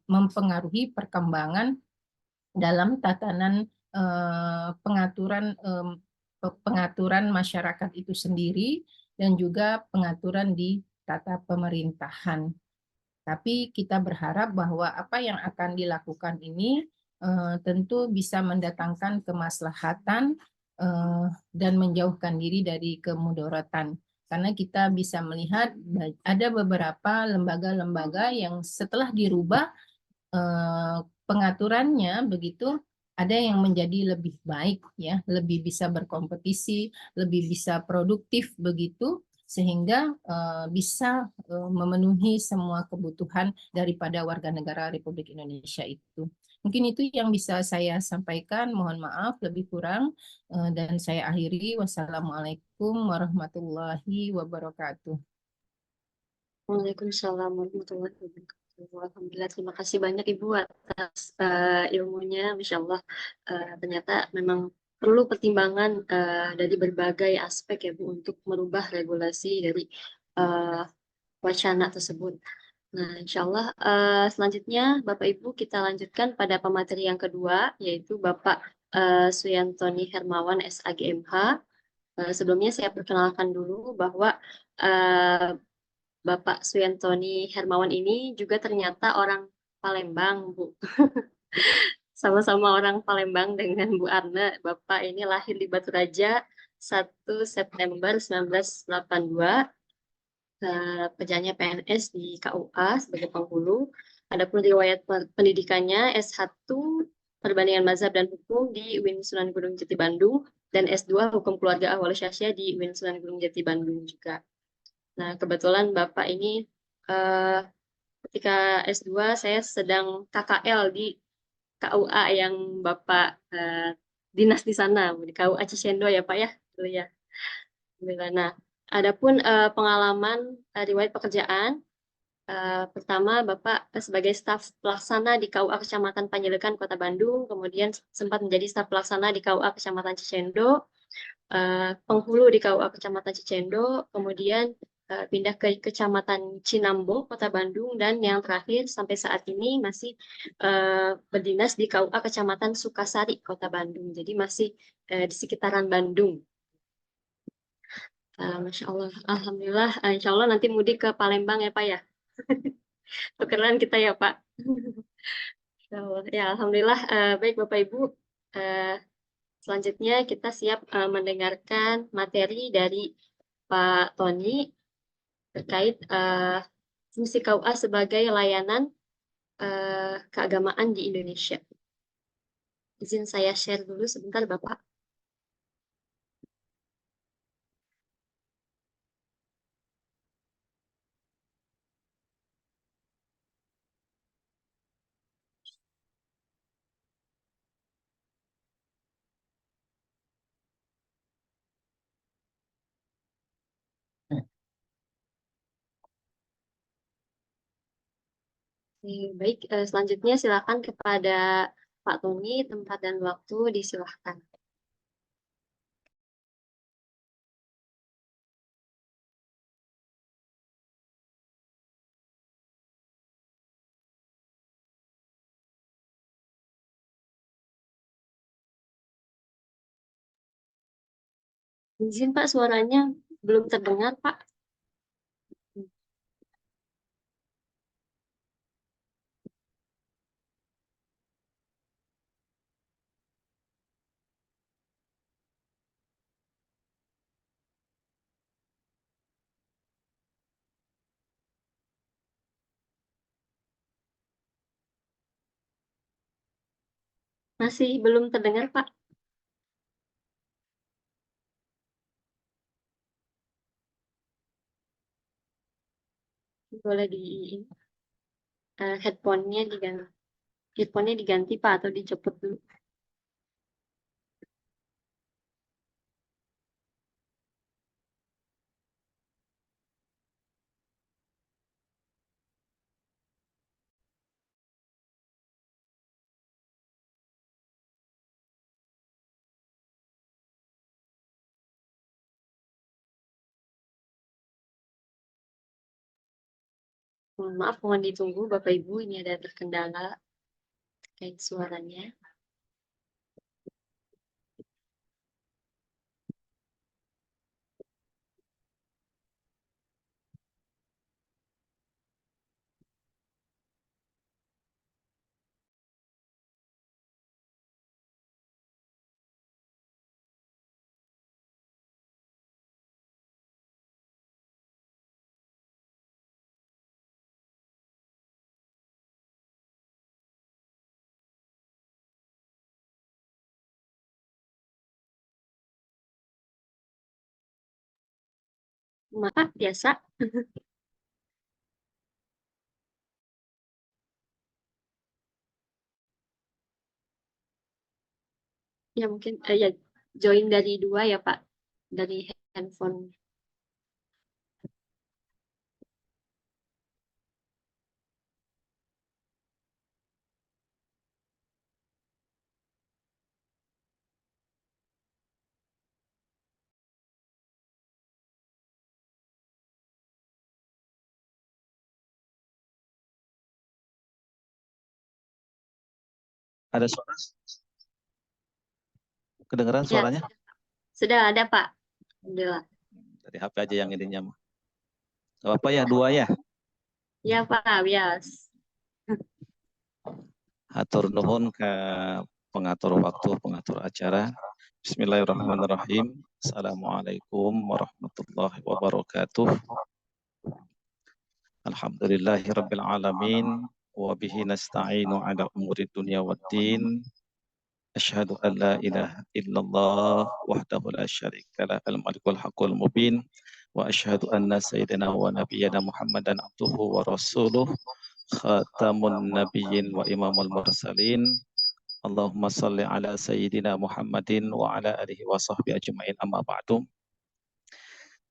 [SPEAKER 4] mempengaruhi perkembangan dalam tatanan pengaturan masyarakat itu sendiri dan juga pengaturan di tata pemerintahan. Tapi kita berharap bahwa apa yang akan dilakukan ini tentu bisa mendatangkan kemaslahatan dan menjauhkan diri dari kemudaratan. Karena kita bisa melihat ada beberapa lembaga-lembaga yang setelah dirubah pengaturannya begitu, ada yang menjadi lebih baik, ya, lebih bisa berkompetisi, lebih bisa produktif begitu, sehingga bisa memenuhi semua kebutuhan daripada warga negara Republik Indonesia itu. Mungkin itu yang bisa saya sampaikan, mohon maaf lebih kurang, dan saya akhiri. Wassalamualaikum warahmatullahi wabarakatuh.
[SPEAKER 1] Waalaikumsalam warahmatullahi wabarakatuh. Alhamdulillah, terima kasih banyak Ibu atas ilmunya. Masya Allah, ternyata memang perlu pertimbangan dari berbagai aspek ya Bu untuk merubah regulasi dari wacana tersebut. Nah, insya Allah selanjutnya Bapak Ibu kita lanjutkan pada pemateri yang kedua, yaitu Bapak Suyantoni Hermawan SAGMH. Sebelumnya saya perkenalkan dulu bahwa eh, Bapak Suyantoni Hermawan ini juga ternyata orang Palembang, Bu. Sama-sama orang Palembang dengan Bu Arna. Bapak ini lahir di Batu Raja 1 September 1982. Kerjanya PNS di KUA sebagai penghulu. Adapun riwayat pendidikannya S1 Perbandingan Mazhab dan Hukum di UIN Sunan Gunung Jati Bandung dan S2 Hukum Keluarga Ahwal Syasya di UIN Sunan Gunung Jati Bandung juga. Nah, kebetulan Bapak ini eh, ketika S2 saya sedang KKL di KUA yang Bapak dinas di sana, di KUA Cicendo ya Pak ya, dulu ya. Alhamdulillah. Nah, adapun pengalaman riwayat pekerjaan, pertama Bapak sebagai staf pelaksana di KUA Kecamatan Panjelekan Kota Bandung, kemudian sempat menjadi staf pelaksana di KUA Kecamatan Cicendo, penghulu di KUA Kecamatan Cicendo, kemudian pindah ke Kecamatan Cinambo, Kota Bandung, dan yang terakhir sampai saat ini masih berdinas di KUA Kecamatan Sukasari, Kota Bandung. Jadi masih di sekitaran Bandung. Masya Allah, Alhamdulillah, Insya Allah nanti mudik ke Palembang ya Pak ya. Tukeran kita ya Pak. Insya Allah. Ya, Alhamdulillah, baik Bapak Ibu. Eh, Selanjutnya kita siap mendengarkan materi dari Pak Tony terkait fungsi KUA sebagai layanan keagamaan di Indonesia. Izin saya share dulu sebentar Bapak. Baik, selanjutnya silakan kepada Pak Tony, tempat dan waktu disilahkan. Izin Pak, suaranya belum terdengar Pak. Masih belum terdengar Pak. Boleh di headphone-nya diganti. Headphone-nya diganti Pak atau dicopot dulu. Mohon maaf, mohon ditunggu Bapak Ibu, ini ada terkendala terkait suaranya. Maka biasa, ya mungkin ya join dari dua ya Pak, dari handphone.
[SPEAKER 2] Ada suara?
[SPEAKER 5] Kedengeran
[SPEAKER 1] Ya,
[SPEAKER 5] suaranya?
[SPEAKER 1] sudah ada Pak. Alhamdulillah.
[SPEAKER 5] Dari HP aja yang ininya mah. Gak apa ya, 2 ya.
[SPEAKER 1] Ya Pak, bias.
[SPEAKER 5] Hatur nuhun ke pengatur waktu, pengatur acara. Bismillahirrahmanirrahim. Assalamualaikum warahmatullahi wabarakatuh. Alhamdulillahirabbil alamin wa bihi nasta'inu ala umuri dunya waddin. Asyhadu an la ilaha illallah wahdahu la syarika lah al-malikul haqqul mubin wa asyhadu anna sayyidina wa nabiyyana Muhammadan abduhu wa rasuluh khatamun nabiyyin wa imamul mursalin. Allahumma salli ala sayyidina Muhammadin wa ala alihi wa sahbihi ajma'in, amma ba'du.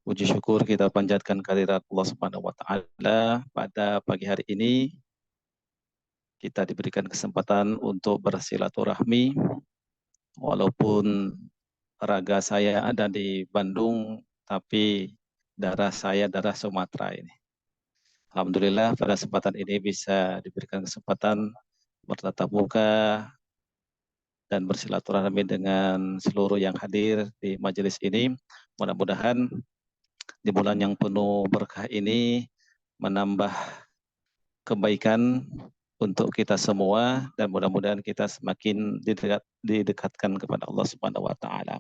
[SPEAKER 5] Puji syukur kita panjatkan kehadirat Allah Subhanahu wa taala. Pada pagi hari ini kita diberikan kesempatan untuk bersilaturahmi walaupun raga saya ada di Bandung tapi darah saya darah Sumatera ini. Alhamdulillah pada kesempatan ini bisa diberikan kesempatan bertatap muka dan bersilaturahmi dengan seluruh yang hadir di majelis ini. Mudah-mudahan di bulan yang penuh berkah ini menambah kebaikan untuk kita semua dan mudah-mudahan kita semakin didekatkan kepada Allah Subhanahu wa taala.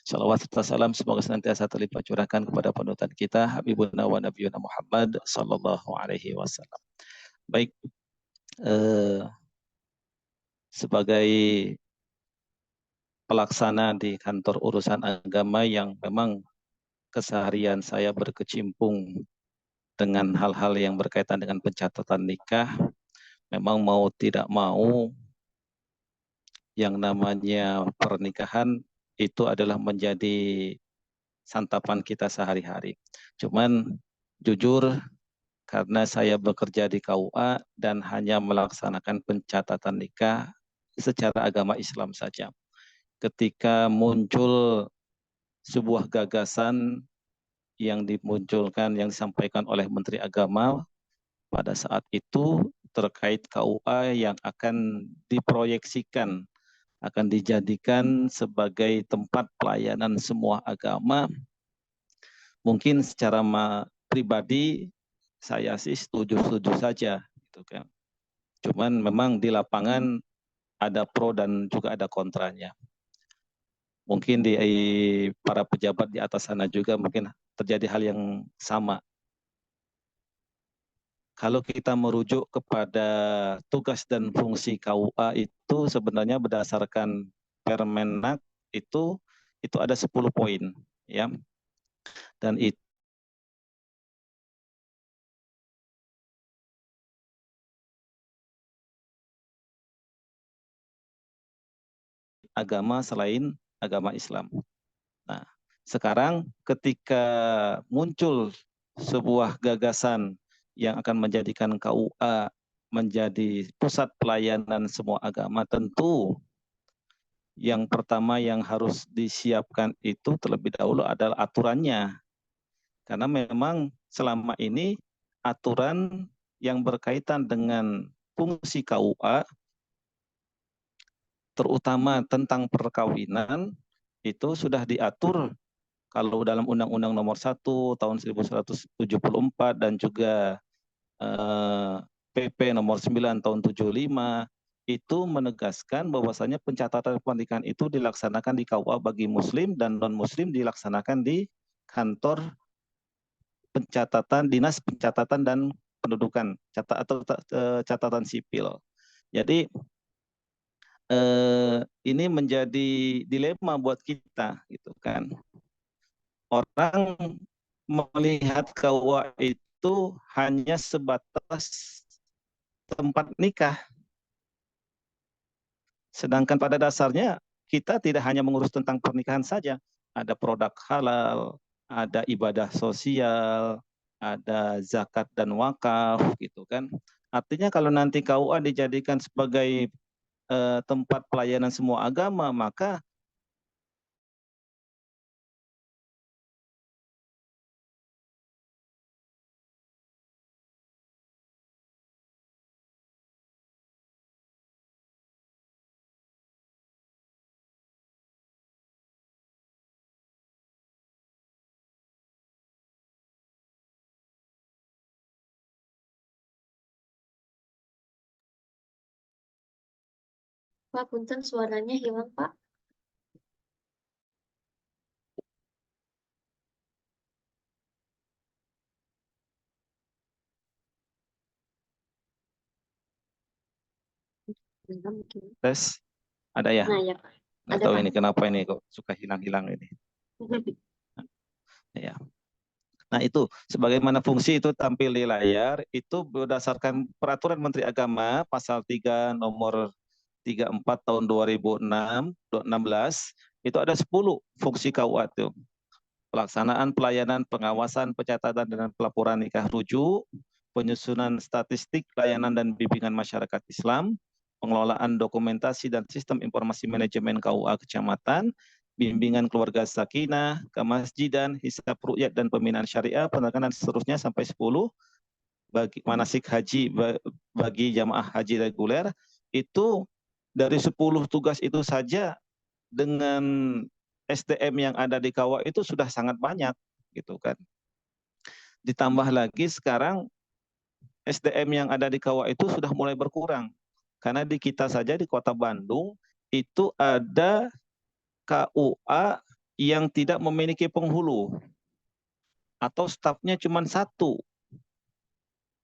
[SPEAKER 5] Salawat serta salam semoga senantiasa terlimpah curahkan kepada panutan kita Habibuna wa Nabiyuna Muhammad sallallahu alaihi wasallam. Baik, sebagai pelaksana di kantor urusan agama yang memang keseharian saya berkecimpung dengan hal-hal yang berkaitan dengan pencatatan nikah, memang mau tidak mau yang namanya pernikahan itu adalah menjadi santapan kita sehari-hari. Cuman jujur karena saya bekerja di KUA dan hanya melaksanakan pencatatan nikah secara agama Islam saja. Ketika muncul sebuah gagasan yang dimunculkan, yang disampaikan oleh Menteri Agama pada saat itu terkait KUA yang akan diproyeksikan, akan dijadikan sebagai tempat pelayanan semua agama. Mungkin secara pribadi saya sih setuju-setuju saja, gitu kan. Cuman memang di lapangan ada pro dan juga ada kontranya. Mungkin di para pejabat di atas sana juga mungkin terjadi hal yang sama. Kalau kita merujuk kepada tugas dan fungsi KUA itu sebenarnya berdasarkan Permenak itu ada 10 poin ya. Dan itu agama selain agama Islam. Nah, sekarang ketika muncul sebuah gagasan yang akan menjadikan KUA menjadi pusat pelayanan semua agama, tentu yang pertama yang harus disiapkan itu terlebih dahulu adalah aturannya. Karena memang selama ini aturan yang berkaitan dengan fungsi KUA, terutama tentang perkawinan, itu sudah diatur kalau dalam Undang-Undang Nomor 1 tahun 1974 dan juga PP Nomor 9 tahun 75 itu menegaskan bahwasanya pencatatan pernikahan itu dilaksanakan di KUA bagi muslim dan non-muslim dilaksanakan di kantor pencatatan, dinas pencatatan dan pendudukan atau catatan sipil. Jadi ini menjadi dilema buat kita, gitu kan. Orang melihat KUA itu hanya sebatas tempat nikah. Sedangkan pada dasarnya kita tidak hanya mengurus tentang pernikahan saja. Ada produk halal, ada ibadah sosial, ada zakat dan wakaf, gitu kan. Artinya kalau nanti KUA dijadikan sebagai tempat pelayanan semua agama, maka
[SPEAKER 1] Pak, punten suaranya hilang, Pak. Bentar, mungkin.
[SPEAKER 5] Tes, ada ya?
[SPEAKER 1] Nah, ya, Pak.
[SPEAKER 5] Nggak
[SPEAKER 1] Ada,
[SPEAKER 5] tahu
[SPEAKER 1] Pak.
[SPEAKER 5] ini kenapa ini kok suka hilang-hilang ini. Ya. Nah itu, sebagaimana fungsi itu tampil di layar, itu berdasarkan Peraturan Menteri Agama Pasal 3 Nomor 34 Tahun 2016, itu ada 10 fungsi KUA itu. Pelaksanaan pelayanan, pengawasan, pencatatan dan pelaporan nikah rujuk, penyusunan statistik, layanan dan bimbingan masyarakat Islam, pengelolaan dokumentasi dan sistem informasi manajemen KUA kecamatan, bimbingan keluarga sakinah, kemasjidan, hisab ru'yat dan pembinaan syariah, penegakan dan seterusnya sampai 10. Bagi manasik haji bagi jamaah haji reguler, itu dari 10 tugas itu saja dengan SDM yang ada di KUA itu sudah sangat banyak gitu kan. Ditambah lagi sekarang SDM yang ada di KUA itu sudah mulai berkurang. Karena di kita saja di Kota Bandung itu ada KUA yang tidak memiliki penghulu atau stafnya cuma satu.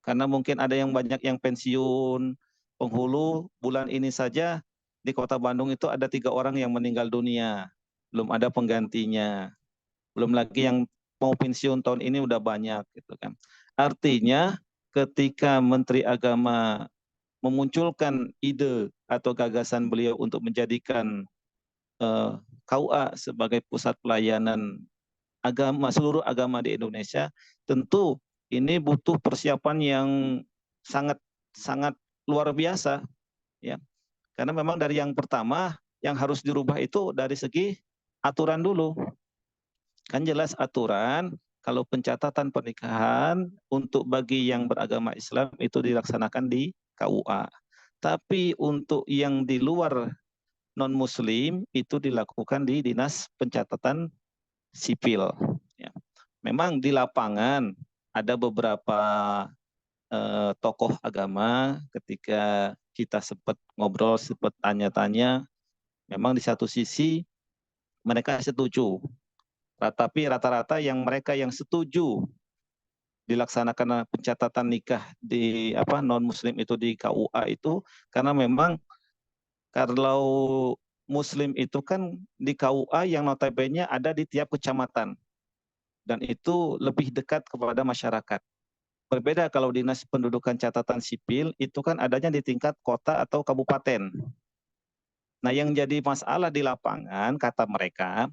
[SPEAKER 5] Karena mungkin ada yang banyak yang pensiun, penghulu bulan ini saja di Kota Bandung itu ada 3 orang yang meninggal dunia. Belum ada penggantinya. Belum lagi yang mau pensiun tahun ini udah banyak gitu kan. Artinya ketika Menteri Agama memunculkan ide atau gagasan beliau untuk menjadikan KUA sebagai pusat pelayanan agama, seluruh agama di Indonesia, tentu ini butuh persiapan yang sangat sangat luar biasa ya. Karena memang dari yang pertama yang harus dirubah itu dari segi aturan dulu. Kan jelas aturan kalau pencatatan pernikahan untuk bagi yang beragama Islam itu dilaksanakan di KUA. Tapi untuk yang di luar non-muslim itu dilakukan di Dinas Pencatatan Sipil. Ya. Memang di lapangan ada beberapa tokoh agama ketika kita sempat ngobrol, sempat tanya-tanya, memang di satu sisi mereka setuju. Tapi rata-rata yang mereka yang setuju dilaksanakan pencatatan nikah di non muslim itu di KUA itu karena memang kalau muslim itu kan di KUA yang notabene ada di tiap kecamatan dan itu lebih dekat kepada masyarakat. Berbeda kalau Dinas Pendudukan Catatan Sipil itu kan adanya di tingkat kota atau kabupaten. Nah, yang jadi masalah di lapangan kata mereka,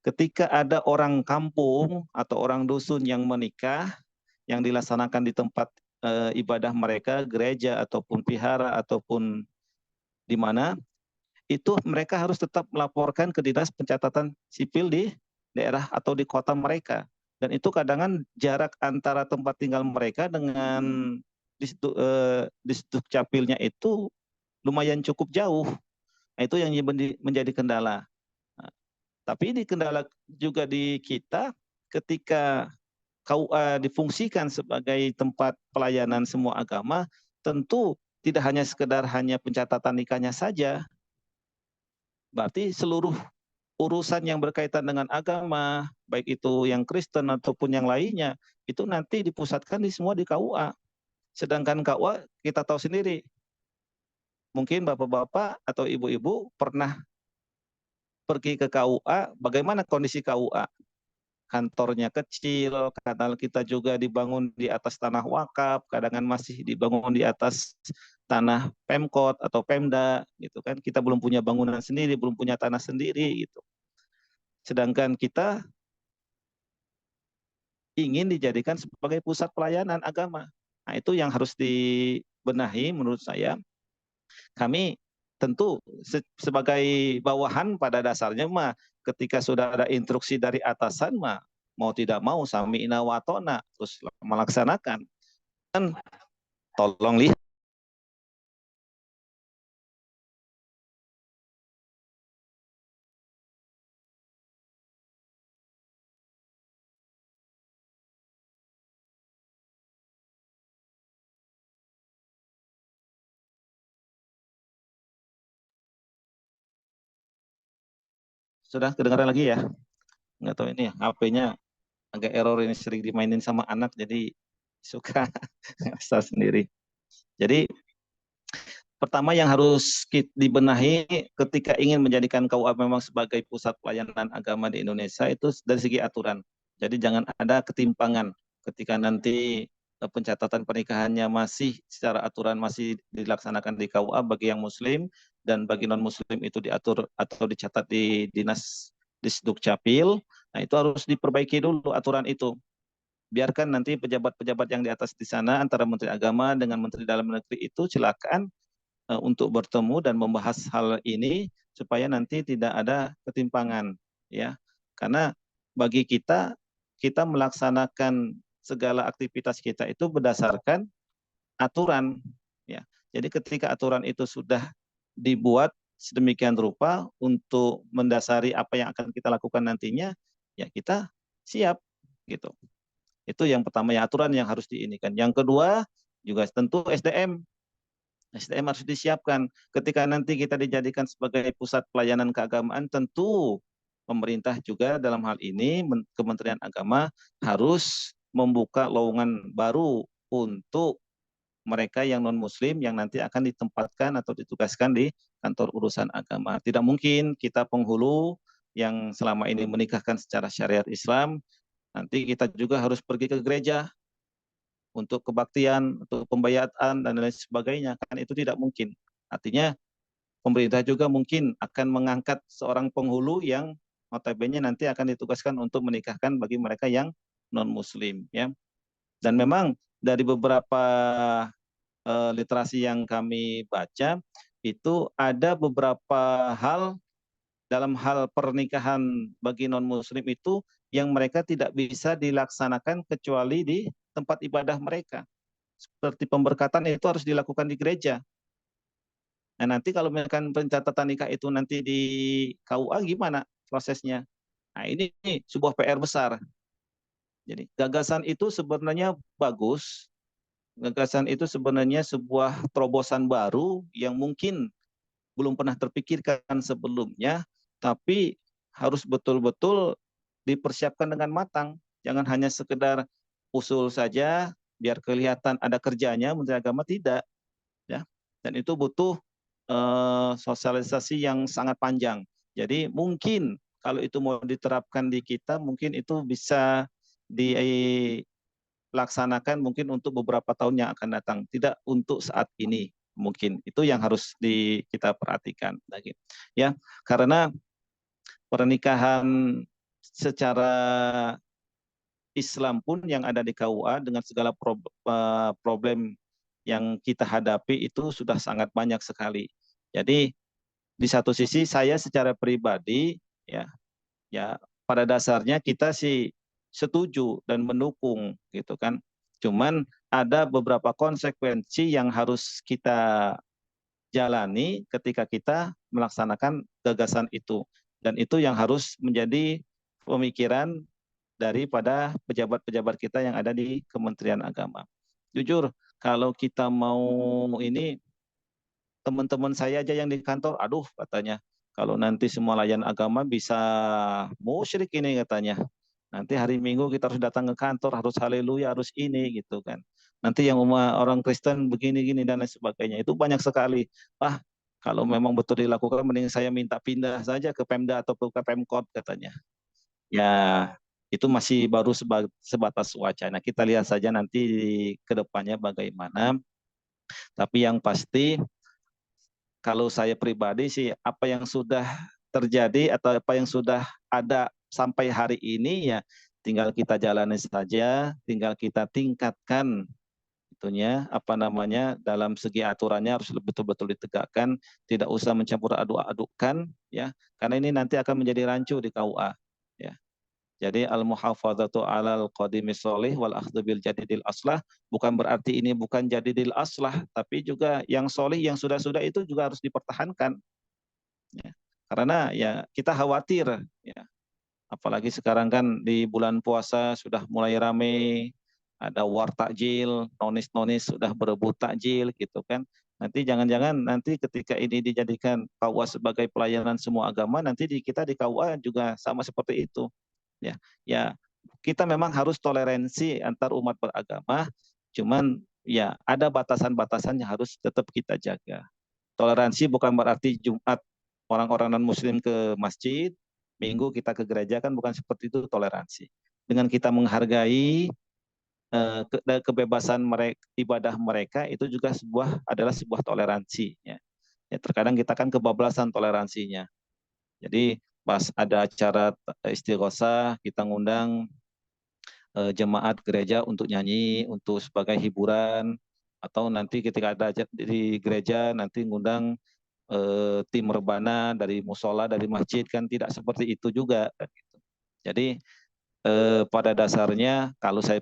[SPEAKER 5] ketika ada orang kampung atau orang dusun yang menikah yang dilaksanakan di tempat ibadah mereka, gereja ataupun vihara ataupun di mana, itu mereka harus tetap melaporkan ke Dinas Pencatatan Sipil di daerah atau di kota mereka. Dan itu kadang jarak antara tempat tinggal mereka dengan Dukcapilnya itu lumayan cukup jauh. Nah, itu yang menjadi kendala. Nah, tapi di kendala juga di kita ketika KUA difungsikan sebagai tempat pelayanan semua agama, tentu tidak hanya sekedar hanya pencatatan nikahnya saja. Berarti seluruh urusan yang berkaitan dengan agama, baik itu yang Kristen ataupun yang lainnya, itu nanti dipusatkan di semua di KUA. Sedangkan KUA kita tahu sendiri, mungkin bapak-bapak atau ibu-ibu pernah pergi ke KUA, bagaimana kondisi KUA? Kantornya kecil, kanal kita juga dibangun di atas tanah wakaf, kadang masih dibangun di atas tanah Pemkot atau Pemda, gitu kan? Kita belum punya bangunan sendiri, belum punya tanah sendiri, gitu. Sedangkan kita ingin dijadikan sebagai pusat pelayanan agama. Nah, itu yang harus dibenahi menurut saya. Kami tentu sebagai bawahan pada dasarnya mah ketika sudah ada instruksi dari atasan mah mau tidak mau sami'na wa ta'na terus melaksanakan. Dan tolong lihat Sudah kedengaran lagi ya? Nggak tahu ini HP-nya agak error, ini sering dimainin sama anak jadi suka ngerasa sendiri. Jadi pertama yang harus dibenahi ketika ingin menjadikan KUA memang sebagai pusat pelayanan agama di Indonesia itu dari segi aturan. Jadi jangan ada ketimpangan ketika nanti pencatatan pernikahannya masih secara aturan masih dilaksanakan di KUA bagi yang muslim, dan bagi non muslim itu diatur atau dicatat di Dinas Disdukcapil. Nah, itu harus diperbaiki dulu aturan itu. Biarkan nanti pejabat-pejabat yang di atas di sana antara Menteri Agama dengan Menteri Dalam Negeri itu silakan untuk bertemu dan membahas hal ini supaya nanti tidak ada ketimpangan, ya. Karena bagi kita melaksanakan segala aktivitas kita itu berdasarkan aturan, ya. Jadi ketika aturan itu sudah dibuat sedemikian rupa untuk mendasari apa yang akan kita lakukan nantinya, ya kita siap gitu. Itu yang pertama, ya, aturan yang harus diinikan. Yang kedua juga tentu SDM harus disiapkan. Ketika nanti kita dijadikan sebagai pusat pelayanan keagamaan, tentu pemerintah juga dalam hal ini Kementerian Agama harus membuka lowongan baru untuk mereka yang non-muslim yang nanti akan ditempatkan atau ditugaskan di kantor urusan agama. Tidak mungkin kita penghulu yang selama ini menikahkan secara syariat Islam, nanti kita juga harus pergi ke gereja untuk kebaktian, untuk pembayatan, dan lain sebagainya. Kan itu tidak mungkin. Artinya pemerintah juga mungkin akan mengangkat seorang penghulu yang notabene nanti akan ditugaskan untuk menikahkan bagi mereka yang non-muslim. Ya. Dan memang dari beberapa literasi yang kami baca, itu ada beberapa hal dalam hal pernikahan bagi non-muslim itu yang mereka tidak bisa dilaksanakan kecuali di tempat ibadah mereka. Seperti pemberkatan itu harus dilakukan di gereja. Nah, nanti kalau misalkan pencatatan nikah itu nanti di KUA gimana prosesnya? Nah, ini sebuah PR besar. Jadi gagasan itu sebenarnya bagus. Gagasan itu sebenarnya sebuah terobosan baru yang mungkin belum pernah terpikirkan sebelumnya, tapi harus betul-betul dipersiapkan dengan matang. Jangan hanya sekedar usul saja, biar kelihatan ada kerjanya, Menteri Agama tidak. Ya. Dan itu butuh sosialisasi yang sangat panjang. Jadi mungkin kalau itu mau diterapkan di kita, mungkin itu bisa dilaksanakan mungkin untuk beberapa tahun yang akan datang, tidak untuk saat ini. Mungkin itu yang harus kita perhatikan lagi, ya, karena pernikahan secara Islam pun yang ada di KUA dengan segala problem yang kita hadapi itu sudah sangat banyak sekali. Jadi di satu sisi saya secara pribadi ya pada dasarnya kita sih setuju dan mendukung gitu kan. Cuman ada beberapa konsekuensi yang harus kita jalani ketika kita melaksanakan gagasan itu. Dan itu yang harus menjadi pemikiran daripada pejabat-pejabat kita yang ada di Kementerian Agama. Jujur, kalau kita mau ini, teman-teman saya aja yang di kantor, aduh katanya, kalau nanti semua layan agama bisa musyrik ini katanya. Nanti hari Minggu kita harus datang ke kantor, harus haleluya, harus ini gitu kan. Nanti yang orang Kristen begini-gini dan lain sebagainya. Itu banyak sekali. Kalau memang betul dilakukan, mending saya minta pindah saja ke Pemda atau ke Pemkot katanya. Ya, itu masih baru sebatas wacana. Kita lihat saja nanti ke depannya bagaimana. Tapi yang pasti, kalau saya pribadi sih, apa yang sudah terjadi atau apa yang sudah ada sampai hari ini ya tinggal kita jalani saja, tinggal kita tingkatkan itunya dalam segi aturannya harus betul-betul ditegakkan, tidak usah mencampur aduk-adukkan ya, karena ini nanti akan menjadi rancu di KUA ya. Jadi al-muhafadzatu 'alal qadimi sholih wal akhdhu bil jadidil aslah bukan berarti ini bukan jadidil aslah, tapi juga yang sholih yang sudah-sudah itu juga harus dipertahankan. Ya. Karena ya kita khawatir ya. Apalagi sekarang kan di bulan puasa sudah mulai ramai, ada war takjil, nonis-nonis sudah berebut takjil gitu kan. Nanti jangan-jangan nanti ketika ini dijadikan KUA sebagai pelayanan semua agama, nanti kita di KUA juga sama seperti itu. Ya, ya kita memang harus toleransi antar umat beragama, cuman ya ada batasan-batasan yang harus tetap kita jaga. Toleransi bukan berarti Jumat orang-orang non-Muslim ke masjid, Minggu kita ke gereja, kan bukan seperti itu toleransi. Dengan kita menghargai kebebasan mereka, ibadah mereka, itu juga adalah sebuah toleransi. Ya. Ya, terkadang kita kan kebablasan toleransinya. Jadi pas ada acara istighosah, kita ngundang jemaat gereja untuk nyanyi, untuk sebagai hiburan, atau nanti ketika ada di gereja nanti ngundang tim rebana dari musola, dari masjid, kan tidak seperti itu juga. Jadi pada dasarnya kalau saya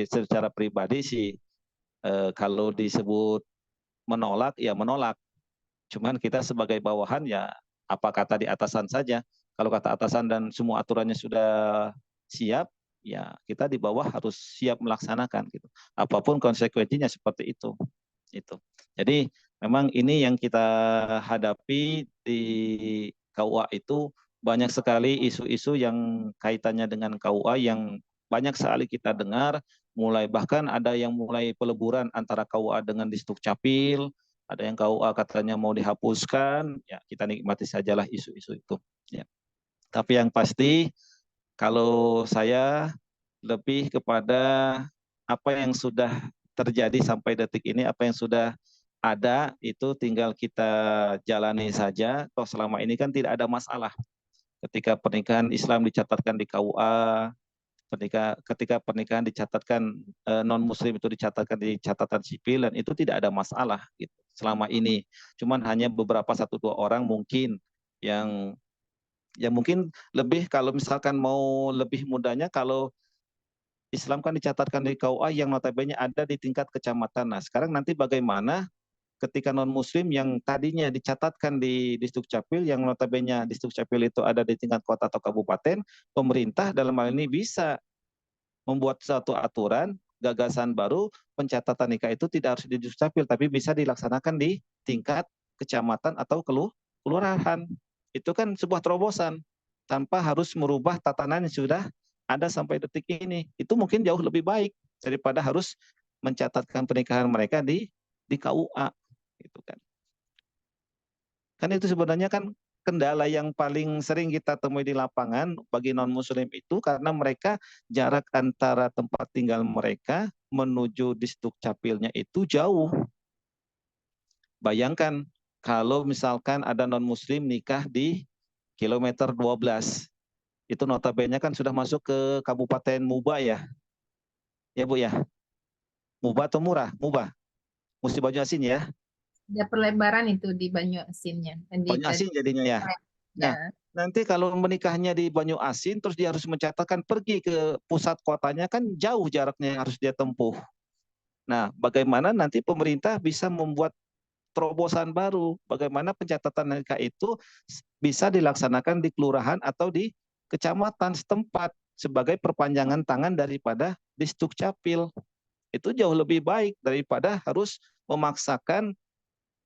[SPEAKER 5] secara pribadi sih kalau disebut menolak ya menolak. Cuman kita sebagai bawahan ya apa kata di atasan saja. Kalau kata atasan dan semua aturannya sudah siap, ya kita di bawah harus siap melaksanakan gitu. Apapun konsekuensinya seperti itu. Itu. Jadi memang ini yang kita hadapi di KUA itu banyak sekali isu-isu yang kaitannya dengan KUA yang banyak sekali kita dengar, bahkan ada yang mulai peleburan antara KUA dengan Disdukcapil, ada yang KUA katanya mau dihapuskan, ya kita nikmati sajalah isu-isu itu. Ya. Tapi yang pasti kalau saya lebih kepada apa yang sudah terjadi sampai detik ini, apa yang sudah ada itu tinggal kita jalani saja. Toh selama ini kan tidak ada masalah. Ketika pernikahan Islam dicatatkan di KUA, ketika pernikahan dicatatkan non Muslim itu dicatatkan di catatan sipil, dan itu tidak ada masalah gitu. Selama ini, cuman hanya beberapa 1-2 orang mungkin yang mungkin lebih, kalau misalkan mau lebih mudahnya, kalau Islam kan dicatatkan di KUA yang notabene ada di tingkat kecamatan. Nah, sekarang nanti bagaimana ketika non-muslim yang tadinya dicatatkan di Disdukcapil, yang notabene Disdukcapil itu ada di tingkat kota atau kabupaten, pemerintah dalam hal ini bisa membuat suatu aturan, gagasan baru, pencatatan nikah itu tidak harus di Disdukcapil, tapi bisa dilaksanakan di tingkat kecamatan atau kelurahan. Itu kan sebuah terobosan, tanpa harus merubah tatanan yang sudah ada sampai detik ini. Itu mungkin jauh lebih baik daripada harus mencatatkan pernikahan mereka di KUA. Gitu kan. Kan itu sebenarnya kan kendala yang paling sering kita temui di lapangan bagi non-muslim itu, karena mereka jarak antara tempat tinggal mereka menuju Disdukcapilnya itu jauh. Bayangkan kalau misalkan ada non-muslim nikah di kilometer 12, itu notabene kan sudah masuk ke Kabupaten Muba ya. Ya Bu ya. Muba atau Murah? Muba. Musti Banyu-Asin ya.
[SPEAKER 4] Ada perlebaran itu di Banyu-Asinnya.
[SPEAKER 5] Banyu-Asin jadinya ya. Nah, nanti kalau menikahnya di Banyu-Asin, terus dia harus mencatatkan pergi ke pusat kotanya, kan jauh jaraknya yang harus dia tempuh. Nah, bagaimana nanti pemerintah bisa membuat terobosan baru, bagaimana pencatatan nikah itu bisa dilaksanakan di kelurahan atau di kecamatan setempat sebagai perpanjangan tangan daripada Disdukcapil. Itu jauh lebih baik daripada harus memaksakan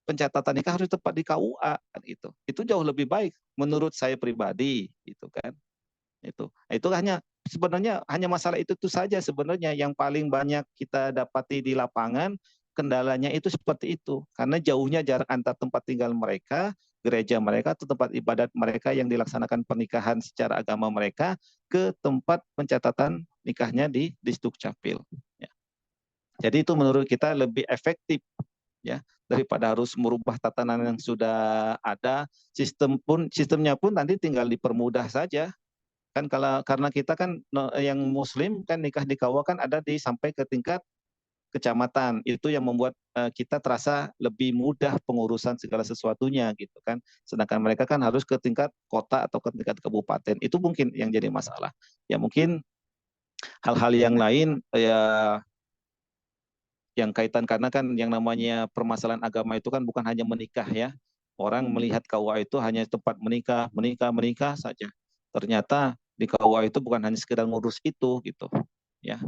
[SPEAKER 5] pencatatan nikah harus tepat di KUA kan itu. Itu jauh lebih baik menurut saya pribadi gitu kan. Itu sebenarnya hanya masalah itu saja sebenarnya yang paling banyak kita dapati di lapangan, kendalanya itu seperti itu. Karena jauhnya jarak antar tempat tinggal mereka, gereja mereka atau tempat ibadat mereka yang dilaksanakan pernikahan secara agama mereka ke tempat pencatatan nikahnya di Disdukcapil. Ya. Jadi itu menurut kita lebih efektif ya daripada harus merubah tatanan yang sudah ada. Sistemnya pun nanti tinggal dipermudah saja kan, karena kita kan yang muslim kan nikah di KUA kan ada sampai ke tingkat kecamatan, itu yang membuat kita terasa lebih mudah pengurusan segala sesuatunya gitu kan, sedangkan mereka kan harus ke tingkat kota atau ke tingkat kabupaten. Itu mungkin yang jadi masalah ya. Mungkin hal-hal yang lain ya yang kaitan, karena kan yang namanya permasalahan agama itu kan bukan hanya menikah ya. Orang melihat KUA itu hanya tempat menikah saja. Ternyata di KUA itu bukan hanya sekedar ngurus itu gitu. Ya.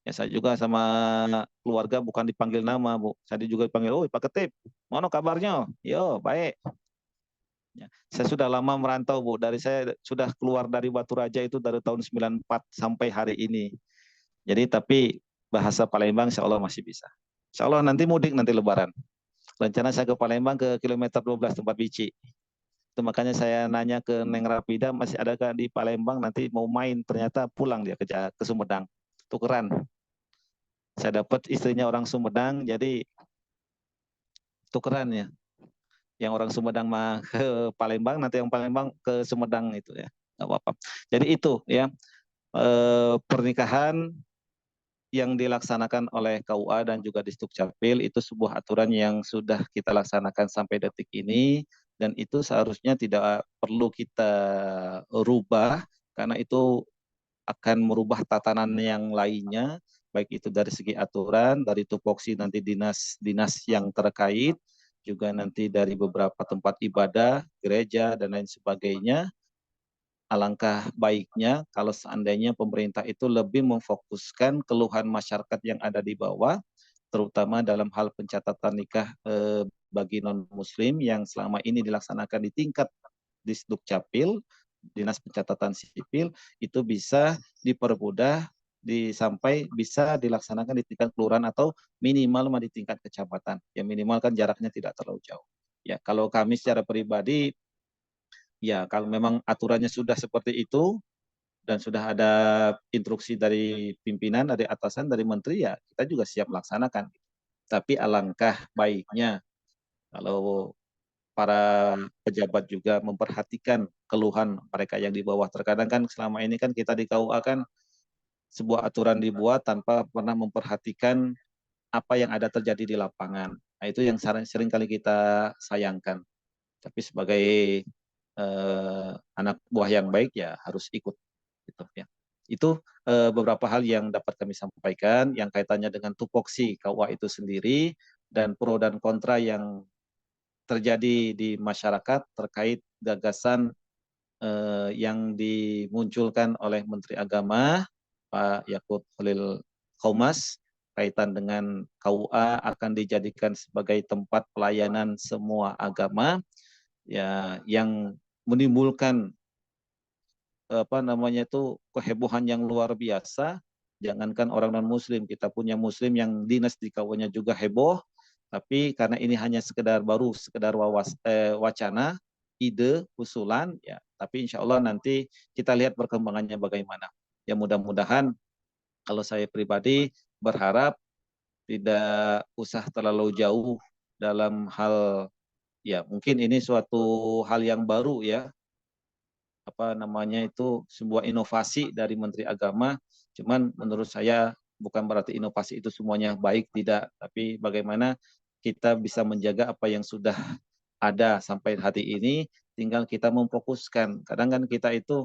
[SPEAKER 5] Ya saya juga sama keluarga bukan dipanggil nama, Bu. Saya juga dipanggil, "Oh, Pak Ketip, mana kabarnya?" Yo, baik. Ya, saya sudah lama merantau, Bu. Saya sudah keluar dari Batu Raja itu dari tahun 94 sampai hari ini. Jadi tapi bahasa Palembang insya Allah masih bisa. Insya Allah nanti mudik, nanti Lebaran. Rencana saya ke Palembang ke kilometer 12 tempat Bici. Itu makanya saya nanya ke Neng Rapida, masih adakah di Palembang, nanti mau main. Ternyata pulang dia ke Sumedang. Tukeran. Saya dapat istrinya orang Sumedang, jadi tukeran ya. Yang orang Sumedang mah ke Palembang, nanti yang Palembang ke Sumedang itu ya. Nggak apa-apa. Jadi itu ya, pernikahan yang dilaksanakan oleh KUA dan juga di Sdukcapil itu sebuah aturan yang sudah kita laksanakan sampai detik ini, dan itu seharusnya tidak perlu kita rubah karena itu akan merubah tatanan yang lainnya, baik itu dari segi aturan, dari tupoksi nanti dinas-dinas yang terkait, juga nanti dari beberapa tempat ibadah, gereja, dan lain sebagainya. Alangkah baiknya kalau seandainya pemerintah itu lebih memfokuskan keluhan masyarakat yang ada di bawah, terutama dalam hal pencatatan nikah bagi non-muslim yang selama ini dilaksanakan di tingkat Disdukcapil, Dinas Pencatatan Sipil, itu bisa dipermudah sampai bisa dilaksanakan di tingkat kelurahan atau minimal di tingkat kecamatan. Ya minimal kan jaraknya tidak terlalu jauh. Ya kalau kami secara pribadi, ya kalau memang aturannya sudah seperti itu dan sudah ada instruksi dari pimpinan, dari atasan, dari menteri, ya kita juga siap melaksanakan. Tapi alangkah baiknya kalau para pejabat juga memperhatikan keluhan mereka yang di bawah. Terkadang kan selama ini kan kita di KUA kan sebuah aturan dibuat tanpa pernah memperhatikan apa yang ada terjadi di lapangan. Nah, itu yang sering kali kita sayangkan. Tapi sebagai anak buah yang baik ya harus ikut gitu ya. Itu beberapa hal yang dapat kami sampaikan yang kaitannya dengan tupoksi KUA itu sendiri dan pro dan kontra yang terjadi di masyarakat terkait gagasan yang dimunculkan oleh Menteri Agama Pak Yakut Khalil Qaumas kaitan dengan KUA akan dijadikan sebagai tempat pelayanan semua agama ya, yang menimbulkan kehebohan yang luar biasa. Jangankan orang non muslim, kita punya muslim yang dinas di KUA-nya juga heboh, tapi karena ini hanya sekedar wacana, ide, usulan ya, tapi insya Allah nanti kita lihat perkembangannya bagaimana. Ya mudah-mudahan kalau saya pribadi berharap tidak usah terlalu jauh dalam hal, ya mungkin ini suatu hal yang baru ya, sebuah inovasi dari Menteri Agama. Cuman menurut saya bukan berarti inovasi itu semuanya baik, tidak. Tapi bagaimana kita bisa menjaga apa yang sudah ada sampai hari ini, tinggal kita memfokuskan. Kadang kan kita itu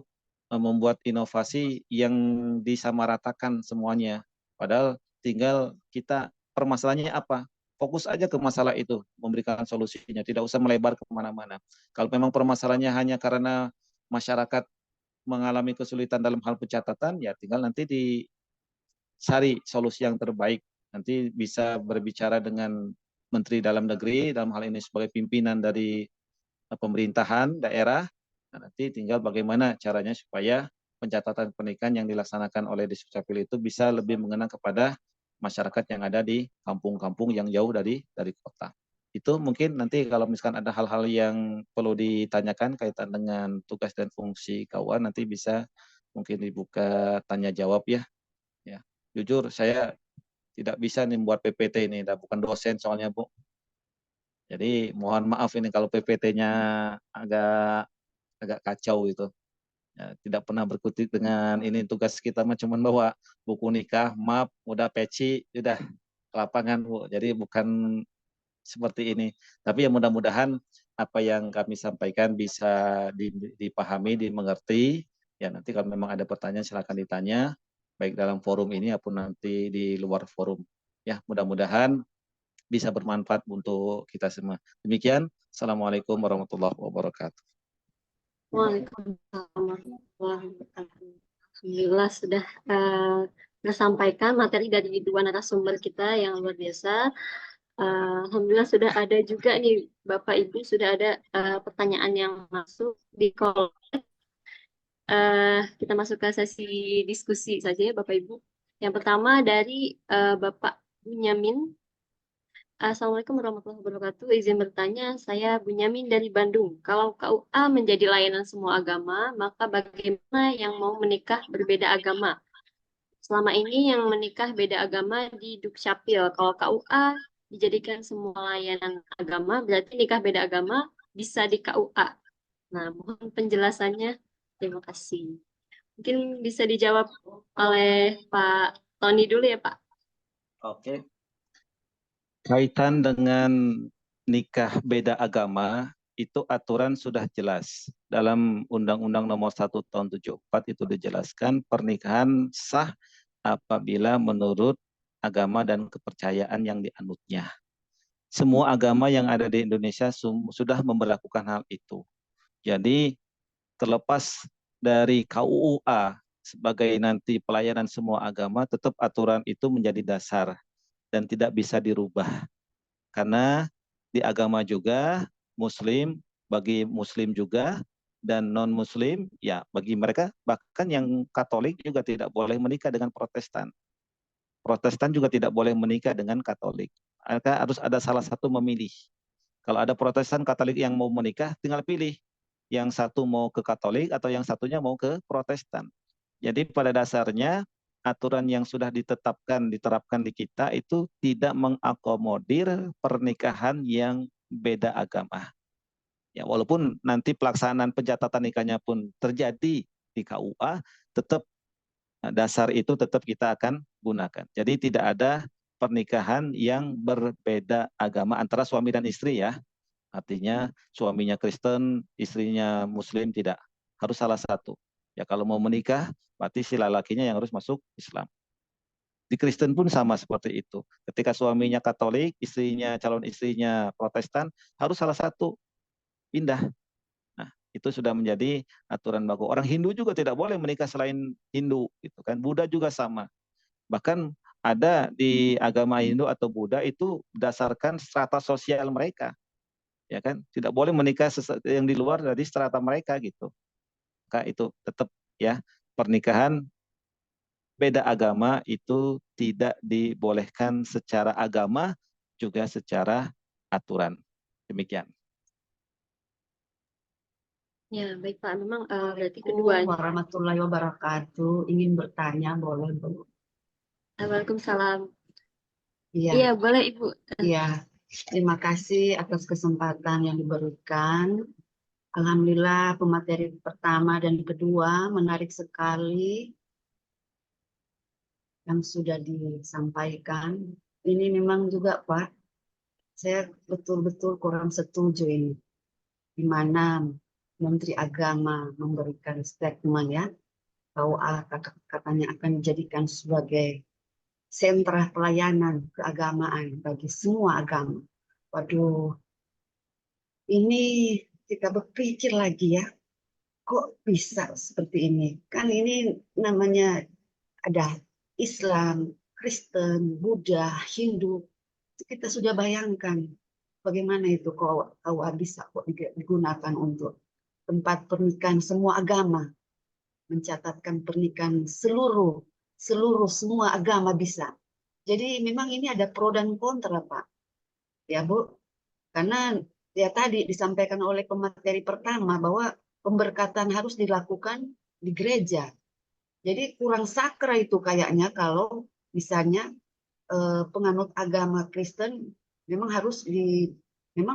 [SPEAKER 5] membuat inovasi yang disamaratakan semuanya. Padahal tinggal kita permasalahannya apa? Fokus aja ke masalah itu, memberikan solusinya. Tidak usah melebar kemana-mana. Kalau memang permasalahannya hanya karena masyarakat mengalami kesulitan dalam hal pencatatan, ya tinggal nanti dicari solusi yang terbaik. Nanti bisa berbicara dengan Menteri Dalam Negeri, dalam hal ini sebagai pimpinan dari pemerintahan daerah. Nah, nanti tinggal bagaimana caranya supaya pencatatan pernikahan yang dilaksanakan oleh Disdukcapil itu bisa lebih mengena kepada masyarakat yang ada di kampung-kampung yang jauh dari kota. Itu mungkin nanti kalau misalkan ada hal-hal yang perlu ditanyakan kaitan dengan tugas dan fungsi KUA, nanti bisa mungkin dibuka tanya jawab ya. Ya, jujur saya tidak bisa nih buat PPT ini, bukan dosen soalnya Bu. Jadi mohon maaf ini kalau PPT-nya agak kacau itu. Ya, tidak pernah berkutik dengan ini, tugas kita mah cuma bawa buku nikah, map, udah peci, udah ke lapangan Bu. Jadi bukan seperti ini. Tapi ya mudah-mudahan apa yang kami sampaikan bisa dipahami, dimengerti. Ya nanti kalau memang ada pertanyaan silakan ditanya, baik dalam forum ini maupun nanti di luar forum. Ya mudah-mudahan bisa bermanfaat untuk kita semua. Demikian, Assalamualaikum warahmatullahi wabarakatuh.
[SPEAKER 1] Waalaikumsalam warahmatullahi wabarakatuh. Alhamdulillah sudah tersampaikan materi dari dua narasumber kita yang luar biasa. Alhamdulillah sudah ada juga nih Bapak Ibu, sudah ada pertanyaan yang masuk di kolom. Kita masuk ke sesi diskusi saja ya Bapak Ibu. Yang pertama dari Bapak Bunyamin. Assalamualaikum warahmatullahi wabarakatuh. Izin bertanya, saya Bunyamin dari Bandung. Kalau KUA menjadi layanan semua agama, maka bagaimana yang mau menikah berbeda agama? Selama ini yang menikah beda agama di Dukcapil. Kalau KUA dijadikan semua layanan agama, berarti nikah beda agama bisa di KUA. Nah, mohon penjelasannya. Terima kasih. Mungkin bisa dijawab oleh Pak Tony dulu ya, Pak.
[SPEAKER 5] Oke. Kaitan dengan nikah beda agama, itu aturan sudah jelas. Dalam Undang-Undang Nomor 1 Tahun 74 itu dijelaskan pernikahan sah apabila menurut agama dan kepercayaan yang dianutnya. Semua agama yang ada di Indonesia sudah memberlakukan hal itu. Jadi terlepas dari KUA sebagai nanti pelayanan semua agama, tetap aturan itu menjadi dasar dan tidak bisa dirubah. Karena di agama juga Muslim, bagi Muslim juga, dan non-Muslim, ya bagi mereka, bahkan yang Katolik juga tidak boleh menikah dengan Protestan. Protestan juga tidak boleh menikah dengan Katolik. Maka harus ada salah satu memilih. Kalau ada Protestan, Katolik yang mau menikah, tinggal pilih. Yang satu mau ke Katolik atau yang satunya mau ke Protestan. Jadi pada dasarnya aturan yang sudah diterapkan di kita itu tidak mengakomodir pernikahan yang beda agama. Ya, walaupun nanti pelaksanaan pencatatan nikahnya pun terjadi di KUA, tetap dasar itu tetap kita akan gunakan. Jadi tidak ada pernikahan yang berbeda agama antara suami dan istri ya. Artinya suaminya Kristen, istrinya Muslim, tidak. Harus salah satu. Ya kalau mau menikah, berarti si lelakinya yang harus masuk Islam. Di Kristen pun sama seperti itu. Ketika suaminya Katolik, calon istrinya Protestan, harus salah satu pindah. Nah, itu sudah menjadi aturan baku. Orang Hindu juga tidak boleh menikah selain Hindu, gitu kan. Buddha juga sama. Bahkan ada di agama Hindu atau Buddha itu berdasarkan strata sosial mereka. Ya kan, tidak boleh menikah yang di luar dari strata mereka gitu. Maka itu tetap ya, pernikahan beda agama itu tidak dibolehkan secara agama juga secara aturan. Demikian.
[SPEAKER 1] Ya, baik Pak. Memang berarti keduanya.
[SPEAKER 6] Warahmatullahi wabarakatuh. Ingin bertanya, boleh Bu?
[SPEAKER 1] Waalaikumsalam.
[SPEAKER 6] Iya,
[SPEAKER 1] Iya, boleh Ibu.
[SPEAKER 6] iya. Terima kasih atas kesempatan yang diberikan. Alhamdulillah pemateri pertama dan kedua menarik sekali yang sudah disampaikan. Ini memang juga Pak, saya betul-betul kurang setuju ini. Di mana Menteri Agama memberikan statement ya, bahwa katanya akan dijadikan sebagai sentra pelayanan keagamaan bagi semua agama. Waduh, ini kita berpikir lagi ya, kok bisa seperti ini? Kan ini namanya ada Islam, Kristen, Buddha, Hindu. Kita sudah bayangkan bagaimana itu kok bisa kok digunakan untuk tempat pernikahan semua agama, mencatatkan pernikahan seluruh semua agama bisa. Jadi memang ini ada pro dan kontra Pak, ya Bu. Karena ya tadi disampaikan oleh pemateri pertama bahwa pemberkatan harus dilakukan di gereja. Jadi kurang sakra itu kayaknya kalau misalnya penganut agama Kristen memang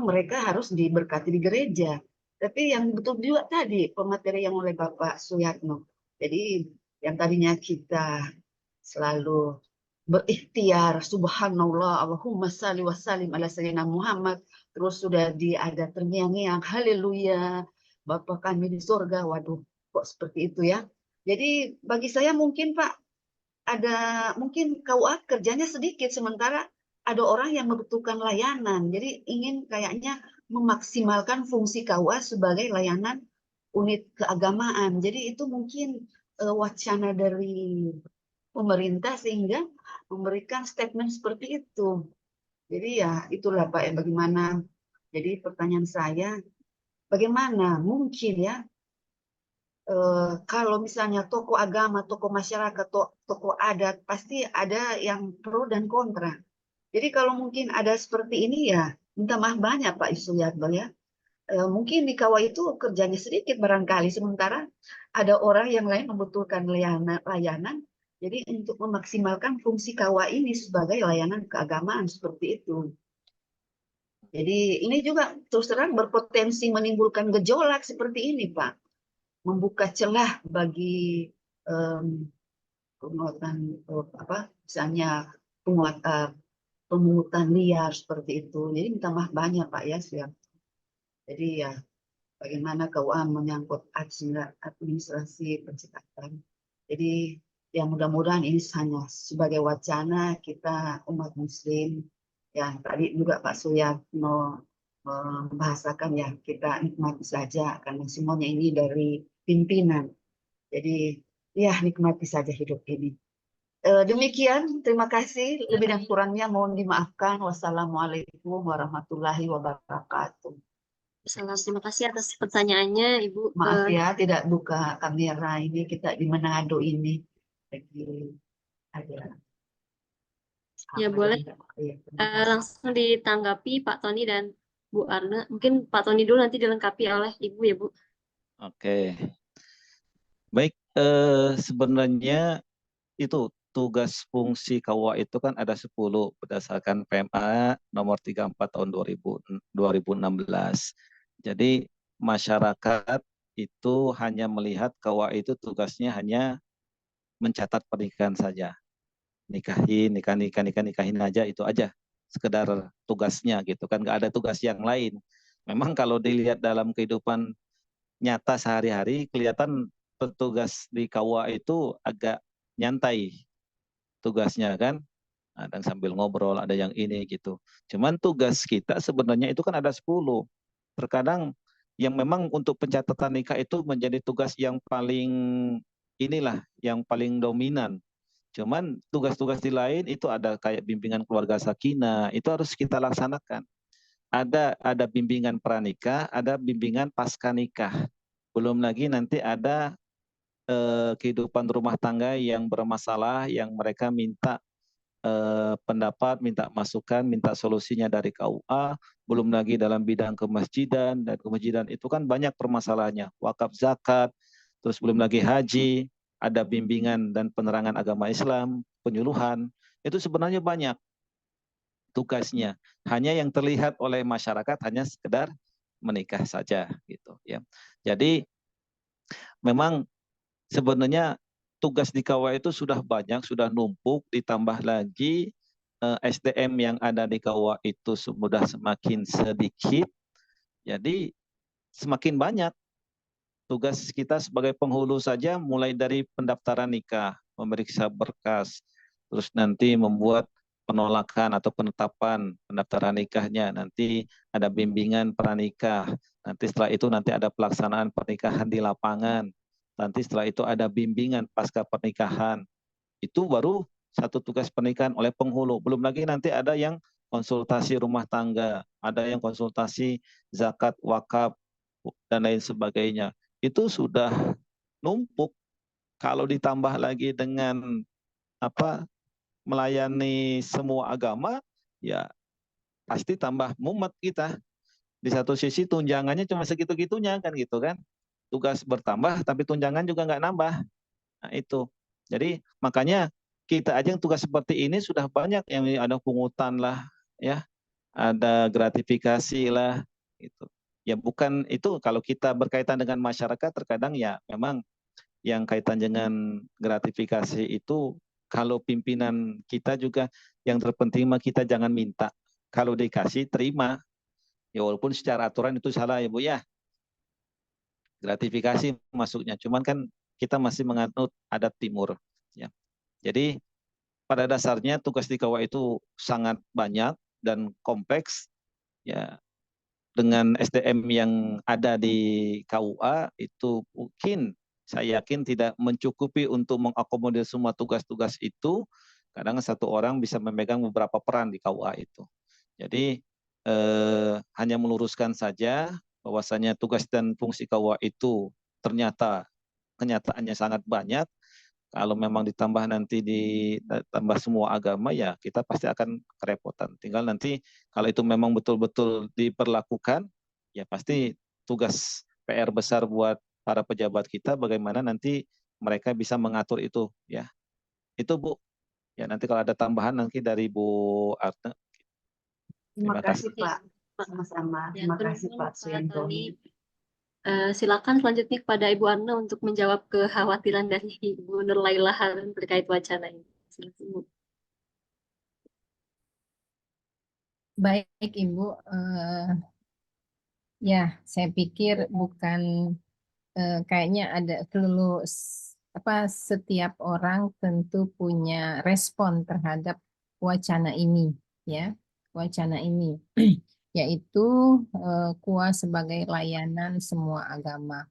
[SPEAKER 6] mereka harus diberkati di gereja. Tapi yang betul juga tadi pemateri yang oleh Bapak Suyatno. Jadi yang tadinya kita selalu berikhtiar subhanallah Allahumma salli wa sallim ala sayyidina Muhammad, terus sudah ada terngiang-ngiang haleluya Bapa kami di surga. Waduh, kok seperti itu ya. Jadi bagi saya mungkin Pak, mungkin KUA kerjanya sedikit, sementara ada orang yang membutuhkan layanan. Jadi ingin kayaknya memaksimalkan fungsi KUA sebagai layanan unit keagamaan. Jadi itu mungkin wacana dari pemerintah sehingga memberikan statement seperti itu. Jadi ya itulah Pak ya bagaimana. Jadi pertanyaan saya, bagaimana mungkin ya kalau misalnya tokoh agama, tokoh masyarakat, tokoh adat pasti ada yang pro dan kontra. Jadi kalau mungkin ada seperti ini ya minta maaf banyak Pak Yusuyatno ya. Mungkin di kawah itu kerjanya sedikit barangkali, sementara ada orang yang lain membutuhkan layanan. Jadi untuk memaksimalkan fungsi kawah ini sebagai layanan keagamaan seperti itu. Jadi ini juga terus terang berpotensi menimbulkan gejolak seperti ini, Pak. Membuka celah bagi penguatan misalnya pemungutan liar seperti itu. Jadi minta maaf banyak, Pak ya. Jadi ya bagaimana keuangan menyangkut administrasi pencatatan. Jadi yang mudah-mudahan ini hanya sebagai wacana kita umat Muslim. Yang tadi juga Pak Suyatno membahasakan ya kita nikmati saja karena semuanya ini dari pimpinan. Jadi ya nikmati saja hidup ini. Demikian, terima kasih. Lebih dan kurangnya mohon dimaafkan. Wassalamualaikum warahmatullahi wabarakatuh.
[SPEAKER 1] Terima kasih atas pertanyaannya, Ibu.
[SPEAKER 6] Maaf ya, tidak buka kamera ini, kita di Manado ini. Lagi ada.
[SPEAKER 1] Ya boleh. Langsung ditanggapi Pak Tony dan Bu Arna. Mungkin Pak Tony dulu nanti dilengkapi oleh Ibu ya Bu.
[SPEAKER 5] Oke. Baik, sebenarnya itu tugas fungsi KUA itu kan ada 10 berdasarkan PMA nomor 34 tahun 2016. Jadi masyarakat itu hanya melihat KUA itu tugasnya hanya mencatat pernikahan saja. Nikahin aja, itu aja. Sekedar tugasnya gitu kan, nggak ada tugas yang lain. Memang kalau dilihat dalam kehidupan nyata sehari-hari, kelihatan petugas di KUA itu agak nyantai tugasnya kan. Ada yang sambil ngobrol, ada yang ini gitu. Cuman tugas kita sebenarnya itu kan ada 10. Terkadang yang memang untuk pencatatan nikah itu menjadi tugas yang paling yang paling dominan. Cuman tugas-tugas di lain itu ada kayak bimbingan keluarga sakinah, itu harus kita laksanakan. Ada bimbingan pranikah, ada bimbingan pasca nikah. Belum lagi nanti ada kehidupan rumah tangga yang bermasalah, yang mereka minta pendapat, minta masukan, minta solusinya dari KUA. Belum lagi dalam bidang kemasjidan, dan kemasjidan itu kan banyak permasalahannya. Wakaf zakat, terus belum lagi haji, ada bimbingan dan penerangan agama Islam, penyuluhan. Itu sebenarnya banyak tugasnya. Hanya yang terlihat oleh masyarakat hanya sekedar menikah saja gitu ya. Jadi memang sebenarnya tugas di KUA itu sudah banyak, sudah numpuk, ditambah lagi SDM yang ada di KUA itu sudah semakin sedikit. Jadi semakin banyak tugas kita sebagai penghulu saja, mulai dari pendaftaran nikah, memeriksa berkas, terus nanti membuat penolakan atau penetapan pendaftaran nikahnya, nanti ada bimbingan pranikah, nanti setelah itu nanti ada pelaksanaan pernikahan di lapangan, nanti setelah itu ada bimbingan pasca pernikahan. Itu baru satu tugas pernikahan oleh penghulu. Belum lagi nanti ada yang konsultasi rumah tangga, ada yang konsultasi zakat, wakaf, dan lain sebagainya. Itu sudah numpuk. Kalau ditambah lagi dengan melayani semua agama, ya pasti tambah mumet kita. Di satu sisi tunjangannya cuma segitu-gitunya kan gitu kan. Tugas bertambah tapi tunjangan juga nggak nambah. Nah itu. Jadi makanya kita aja yang tugas seperti ini sudah banyak, yang ada pungutan lah, ya, ada gratifikasi lah, gitu. Ya bukan itu, kalau kita berkaitan dengan masyarakat terkadang ya memang yang kaitan dengan gratifikasi itu, kalau pimpinan kita juga yang terpenting mah kita jangan minta, kalau dikasih terima, ya walaupun secara aturan itu salah ya Bu ya, gratifikasi masuknya, cuman kan kita masih menganut adat timur ya. Jadi pada dasarnya tugas di KUA itu sangat banyak dan kompleks ya. Dengan SDM yang ada di KUA itu mungkin saya yakin tidak mencukupi untuk mengakomodir semua tugas-tugas itu. Kadang satu orang bisa memegang beberapa peran di KUA itu. Jadi hanya meluruskan saja bahwasanya tugas dan fungsi KUA itu ternyata kenyataannya sangat banyak. Kalau memang ditambah nanti ditambah semua agama, ya kita pasti akan kerepotan. Tinggal nanti kalau itu memang betul-betul diperlakukan, ya pasti tugas PR besar buat para pejabat kita bagaimana nanti mereka bisa mengatur itu, ya. Itu Bu. Ya nanti kalau ada tambahan nanti dari Bu Arte.
[SPEAKER 6] Terima
[SPEAKER 5] Terima kasih.
[SPEAKER 6] kasih Pak. Sama-sama.
[SPEAKER 1] Ya,
[SPEAKER 6] Terima kasih
[SPEAKER 1] penuhun
[SPEAKER 6] Pak Suyanto.
[SPEAKER 1] Tony. Silakan selanjutnya kepada Ibu Anna untuk menjawab kekhawatiran dari Ibu Nurlailah Harun terkait wacana ini. Silakan, Ibu.
[SPEAKER 4] Baik Ibu, ya saya pikir bukan kayaknya ada setiap orang tentu punya respon terhadap wacana ini, ya wacana ini yaitu KUA sebagai layanan semua agama.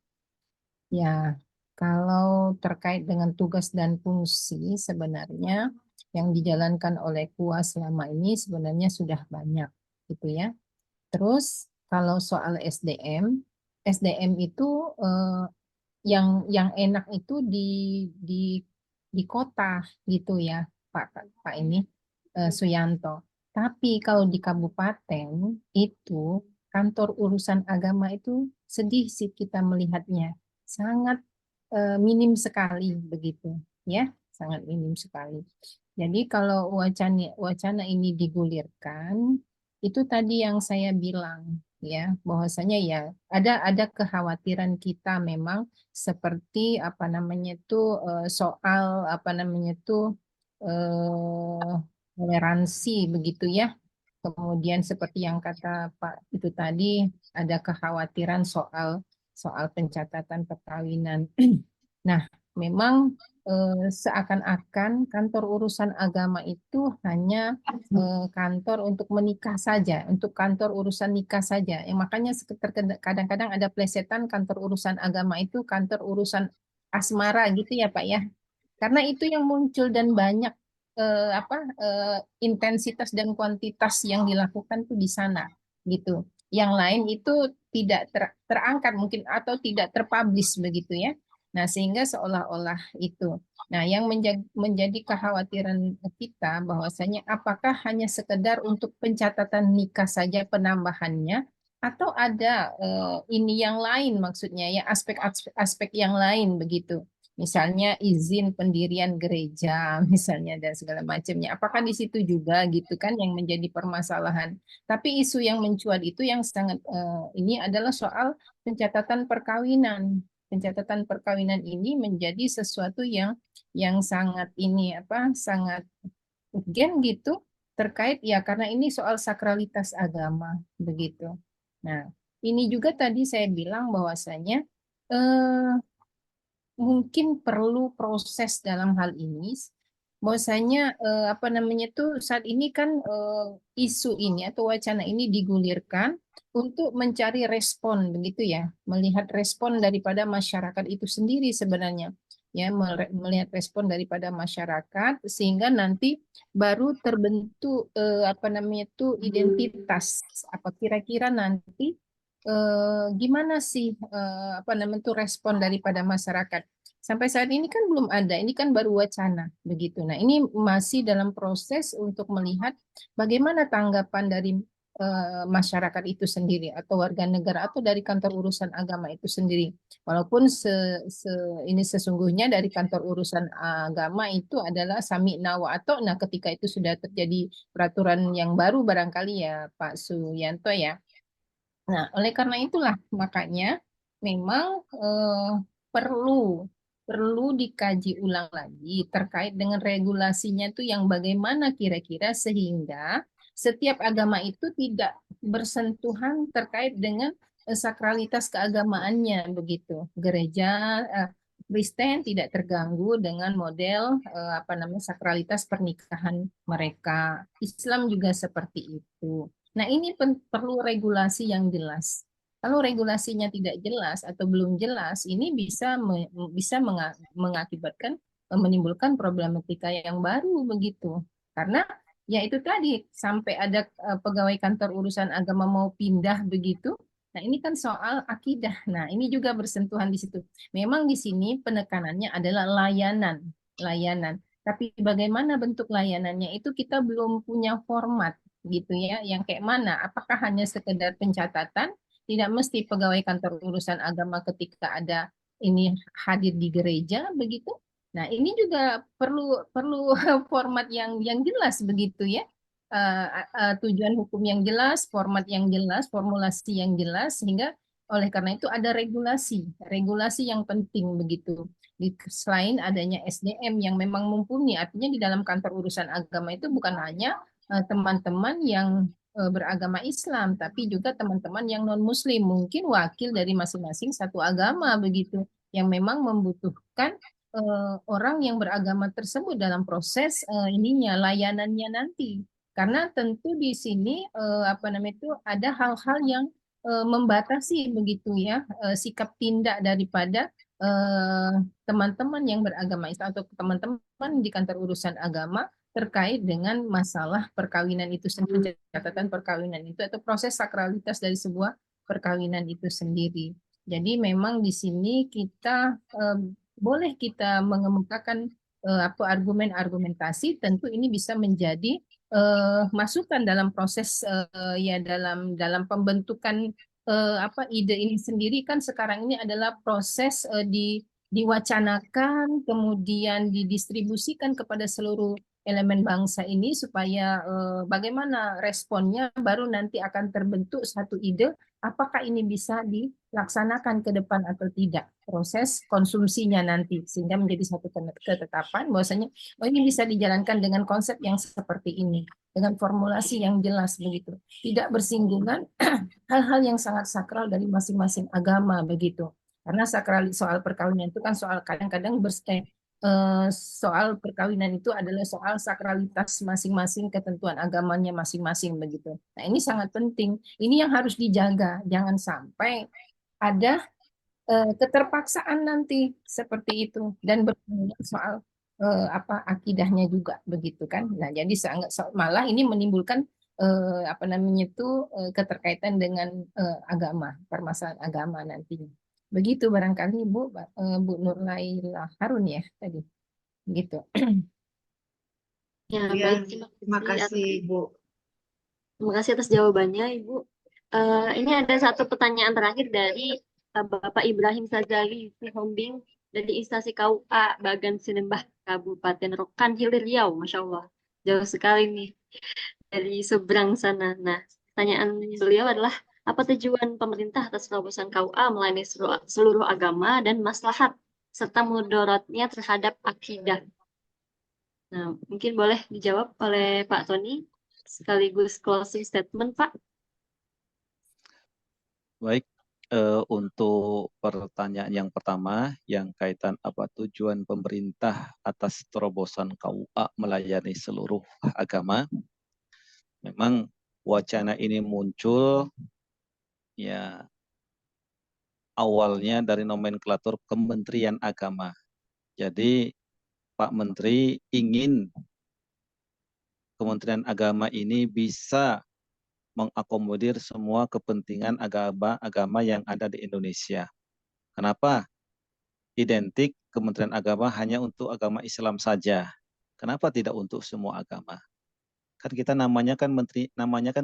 [SPEAKER 4] Ya, kalau terkait dengan tugas dan fungsi sebenarnya yang dijalankan oleh KUA selama ini sebenarnya sudah banyak, gitu ya. Terus kalau soal SDM itu yang enak itu di kota gitu ya, Pak ini Suyanto. Tapi kalau di kabupaten itu kantor urusan agama itu sedih sih kita melihatnya, sangat minim sekali begitu ya, sangat minim sekali. Jadi kalau wacana ini digulirkan, itu tadi yang saya bilang ya, bahwasanya ya ada kekhawatiran kita memang seperti apa namanya itu soal apa namanya itu toleransi begitu ya. Kemudian seperti yang kata Pak itu tadi ada kekhawatiran soal pencatatan perkawinan. Nah, memang seakan-akan kantor urusan agama itu hanya kantor untuk menikah saja, untuk kantor urusan nikah saja. Yang makanya kadang-kadang ada plesetan kantor urusan agama itu kantor urusan asmara gitu ya Pak ya. Karena itu yang muncul dan banyak intensitas dan kuantitas yang dilakukan tuh di sana gitu. Yang lain itu tidak terangkat mungkin atau tidak terpublish begitu ya. Nah, sehingga seolah-olah itu. Nah, yang menjadi kekhawatiran kita bahwasanya apakah hanya sekedar untuk pencatatan nikah saja penambahannya atau ada ini yang lain maksudnya ya aspek-aspek yang lain begitu. Misalnya izin pendirian gereja misalnya dan segala macamnya. Apakah di situ juga gitu kan yang menjadi permasalahan. Tapi isu yang mencuat itu yang sangat ini adalah soal pencatatan perkawinan. Pencatatan perkawinan ini menjadi sesuatu yang sangat ini sangat urgen gitu terkait ya karena ini soal sakralitas agama begitu. Nah, ini juga tadi saya bilang bahwasanya eh, mungkin perlu proses dalam hal ini bahwasanya apa namanya tuh saat ini kan isu ini atau wacana ini digulirkan untuk mencari respon begitu ya, melihat respon daripada masyarakat itu sendiri sebenarnya ya, melihat respon daripada masyarakat sehingga nanti baru terbentuk apa namanya tuh identitas apa kira-kira nanti gimana sih apa namanya tuh respon daripada masyarakat. Sampai saat ini kan belum ada, ini kan baru wacana begitu. Nah, ini masih dalam proses untuk melihat bagaimana tanggapan dari masyarakat itu sendiri atau warga negara atau dari kantor urusan agama itu sendiri. Walaupun ini sesungguhnya dari kantor urusan agama itu adalah sami'na wa atau nah ketika itu sudah terjadi peraturan yang baru barangkali ya Pak Suyanto ya. Nah, oleh karena itulah makanya memang perlu dikaji ulang lagi terkait dengan regulasinya itu yang bagaimana kira-kira sehingga setiap agama itu tidak bersentuhan terkait dengan sakralitas keagamaannya begitu. Gereja Kristen tidak terganggu dengan model apa namanya sakralitas pernikahan mereka. Islam juga seperti itu. Nah, ini perlu regulasi yang jelas. Kalau regulasinya tidak jelas atau belum jelas, ini bisa mengakibatkan menimbulkan problematika yang baru begitu. Karena ya itu tadi sampai ada pegawai kantor urusan agama mau pindah begitu. Nah, ini kan soal akidah. Nah, ini juga bersentuhan di situ. Memang di sini penekanannya adalah layanan, layanan. Tapi bagaimana bentuk layanannya itu kita belum punya format gitu ya. Yang kayak mana? Apakah hanya sekedar pencatatan? Tidak mesti pegawai kantor urusan agama ketika ada ini hadir di gereja begitu. Nah, ini juga perlu perlu format yang jelas begitu ya. Tujuan hukum yang jelas, format yang jelas, formulasi yang jelas sehingga oleh karena itu ada regulasi, regulasi yang penting begitu. Selain adanya SDM yang memang mumpuni, artinya di dalam kantor urusan agama itu bukan hanya teman-teman yang beragama Islam, tapi juga teman-teman yang non-Muslim, mungkin wakil dari masing-masing satu agama begitu, yang memang membutuhkan orang yang beragama tersebut dalam proses ininya layanannya nanti. Karena tentu di sini apa namanya itu ada hal-hal yang membatasi begitu ya sikap tindak daripada teman-teman yang beragama Islam atau teman-teman di kantor urusan agama terkait dengan masalah perkawinan itu sendiri, catatan perkawinan itu atau proses sakralitas dari sebuah perkawinan itu sendiri. Jadi memang di sini kita boleh kita mengemukakan apa argumen-argumentasi, tentu ini bisa menjadi masukan dalam proses ya dalam pembentukan apa ide ini sendiri kan sekarang ini adalah proses diwacanakan kemudian didistribusikan kepada seluruh elemen bangsa ini supaya bagaimana responnya baru nanti akan terbentuk satu ide apakah ini bisa dilaksanakan ke depan atau tidak proses konsumsinya nanti sehingga menjadi satu ketetapan bahwasanya oh ini bisa dijalankan dengan konsep yang seperti ini dengan formulasi yang jelas begitu tidak bersinggungan hal-hal yang sangat sakral dari masing-masing agama begitu karena sakral soal perkawinan itu kan soal kadang-kadang soal perkawinan itu adalah soal sakralitas masing-masing ketentuan agamanya masing-masing begitu. Nah, ini sangat penting. Ini yang harus dijaga. Jangan sampai ada keterpaksaan nanti seperti itu dan berhubungan soal apa akidahnya juga begitu kan. Nah, jadi sangat malah ini menimbulkan apa namanya itu keterkaitan dengan agama, permasalahan agama nantinya. Begitu barangkali Bu Nurlaila Harun ya tadi. Gitu.
[SPEAKER 1] Ya,
[SPEAKER 6] Ya,
[SPEAKER 1] baik.
[SPEAKER 6] terima kasih Bu.
[SPEAKER 1] Terima kasih atas jawabannya, Ibu. Ini ada satu pertanyaan terakhir dari Bapak Ibrahim Sazali Sihombing dari instansi KUA Bagan Sinembah Kabupaten Rokan Hilir Riau. Masya Allah, jauh sekali nih dari seberang sana. Nah, pertanyaan beliau adalah, apa tujuan pemerintah atas terobosan KUA melayani seluruh agama dan maslahat, serta mudaratnya terhadap akidah? Nah, mungkin boleh dijawab oleh Pak Tony, sekaligus closing statement, Pak.
[SPEAKER 5] Baik, untuk pertanyaan yang pertama yang kaitan apa tujuan pemerintah atas terobosan KUA melayani seluruh agama. Memang wacana ini muncul ya awalnya dari nomenklatur Kementerian Agama. Jadi Pak Menteri ingin Kementerian Agama ini bisa mengakomodir semua kepentingan agama yang ada di Indonesia. Kenapa? Identik Kementerian Agama hanya untuk agama Islam saja. Kenapa tidak untuk semua agama? Kan kita namanya kan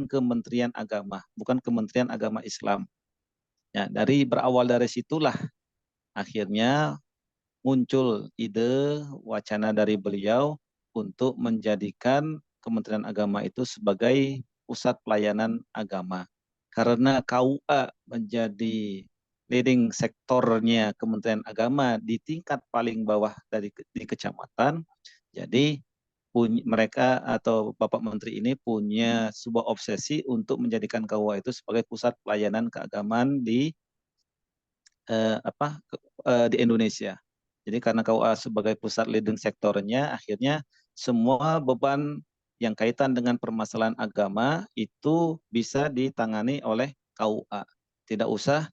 [SPEAKER 5] Kementerian Agama, bukan Kementerian Agama Islam. Ya, berawal dari situlah akhirnya muncul ide wacana dari beliau untuk menjadikan Kementerian Agama itu sebagai pusat pelayanan agama. Karena KUA menjadi leading sektornya Kementerian Agama di tingkat paling bawah di kecamatan, jadi mereka atau Bapak Menteri ini punya sebuah obsesi untuk menjadikan KUA itu sebagai pusat pelayanan keagamaan di di Indonesia. Jadi karena KUA sebagai pusat leading sektornya, akhirnya semua beban yang kaitan dengan permasalahan agama itu bisa ditangani oleh KUA. Tidak usah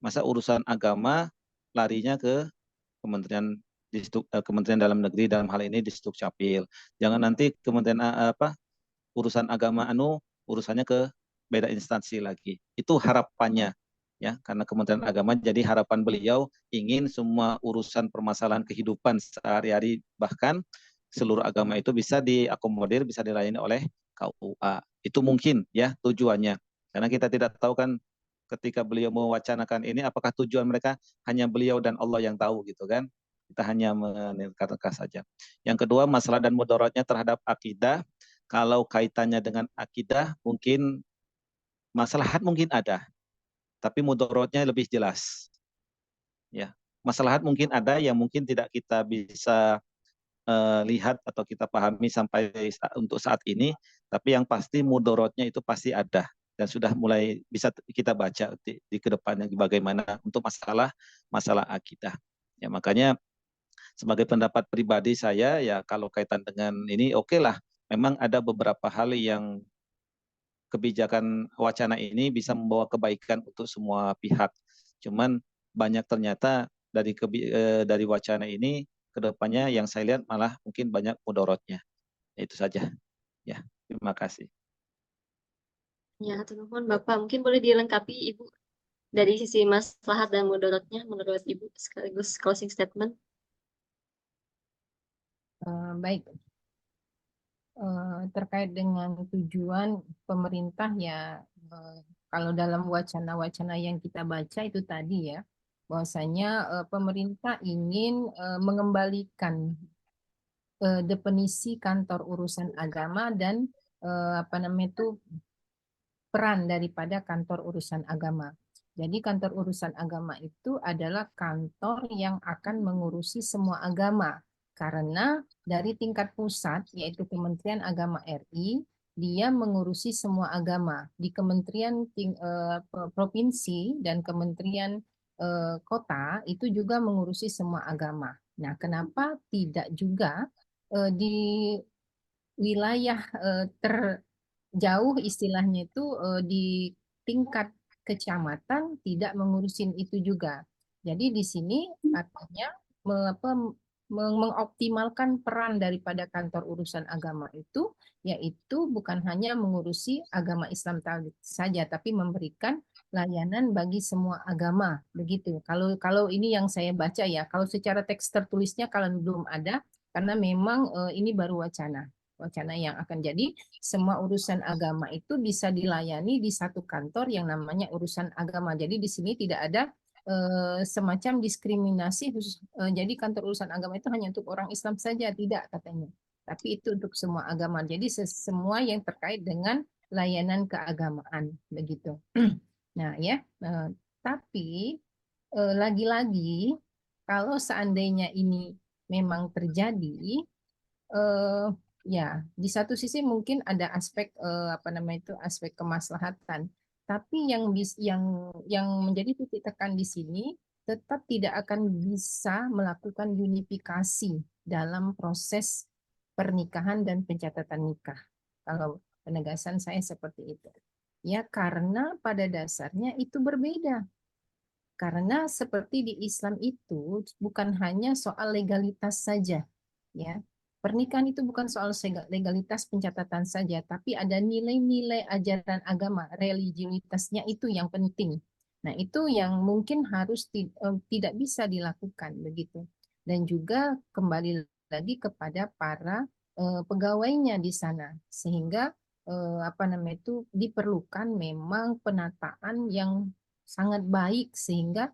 [SPEAKER 5] masa urusan agama larinya ke Kementerian Dalam Negeri, dalam hal ini di Dukcapil. Jangan nanti Kementerian urusan agama urusannya ke beda instansi lagi. Itu harapannya ya, karena Kementerian Agama, jadi harapan beliau ingin semua urusan permasalahan kehidupan sehari-hari bahkan seluruh agama itu bisa diakomodir, bisa dilayani oleh KUA. Itu mungkin ya tujuannya. Karena kita tidak tahu kan ketika beliau mewacanakan ini apakah tujuan mereka hanya beliau dan Allah yang tahu gitu kan. Kita hanya menerka-nerka saja. Yang kedua, masalah dan mudaratnya terhadap akidah. Kalau kaitannya dengan akidah, mungkin maslahat mungkin ada, tapi mudaratnya lebih jelas. Ya, maslahat mungkin ada yang mungkin tidak kita bisa lihat atau kita pahami sampai untuk saat ini, tapi yang pasti mudaratnya itu pasti ada dan sudah mulai bisa kita baca di kedepannya bagaimana untuk masalah akidah. Ya, makanya sebagai pendapat pribadi saya ya kalau kaitan dengan ini oke lah. Memang ada beberapa hal yang kebijakan wacana ini bisa membawa kebaikan untuk semua pihak. Cuman banyak ternyata dari wacana ini kedepannya yang saya lihat malah mungkin banyak mudaratnya. Itu saja. Ya, terima kasih.
[SPEAKER 1] Ya, teman Bapak, mungkin boleh dilengkapi Ibu dari sisi maslahat dan mudaratnya menurut Ibu sekaligus closing statement.
[SPEAKER 4] Baik. Terkait dengan tujuan pemerintah ya, kalau dalam wacana-wacana yang kita baca itu tadi ya, bahwasanya pemerintah ingin mengembalikan definisi kantor urusan agama dan peran daripada kantor urusan agama. Jadi kantor urusan agama itu adalah kantor yang akan mengurusi semua agama. Karena dari tingkat pusat, yaitu Kementerian Agama RI, dia mengurusi semua agama. Di Kementerian Provinsi dan Kementerian Kota itu juga mengurusi semua agama. Nah, kenapa tidak juga di wilayah terjauh istilahnya itu di tingkat kecamatan tidak mengurusin itu juga. Jadi di sini artinya mengoptimalkan peran daripada kantor urusan agama itu, yaitu bukan hanya mengurusi agama Islam saja, tapi memberikan layanan bagi semua agama. Begitu. Kalau ini yang saya baca ya, kalau secara teks tertulisnya kalau belum ada, karena memang ini baru wacana yang akan jadi semua urusan agama itu bisa dilayani di satu kantor yang namanya urusan agama. Jadi di sini tidak ada semacam diskriminasi khusus. Jadi kantor urusan agama itu hanya untuk orang Islam saja, tidak katanya. Tapi itu untuk semua agama. Jadi semua yang terkait dengan layanan keagamaan begitu. Nah ya, tapi lagi-lagi kalau seandainya ini memang terjadi, ya, di satu sisi mungkin ada aspek aspek kemaslahatan, tapi yang menjadi titik tekan di sini tetap tidak akan bisa melakukan unifikasi dalam proses pernikahan dan pencatatan nikah. Kalau penegasan saya seperti itu. Ya, karena pada dasarnya itu berbeda. Karena seperti di Islam itu bukan hanya soal legalitas saja, ya. Pernikahan itu bukan soal legalitas pencatatan saja, tapi ada nilai-nilai ajaran agama, religiusitasnya itu yang penting. Nah, itu yang mungkin harus tidak bisa dilakukan begitu. Dan juga kembali lagi kepada para pegawainya di sana, sehingga diperlukan memang penataan yang sangat baik sehingga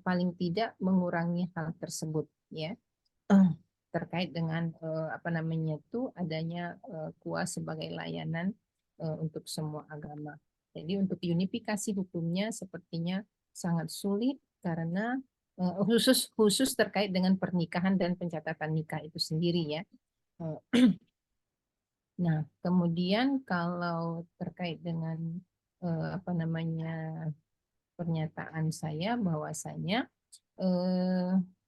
[SPEAKER 4] paling tidak mengurangi hal tersebut, ya. Terkait dengan adanya KUA sebagai layanan untuk semua agama. Jadi untuk unifikasi hukumnya sepertinya sangat sulit karena khusus terkait dengan pernikahan dan pencatatan nikah itu sendiri ya. Nah, kemudian kalau terkait dengan pernyataan saya bahwasanya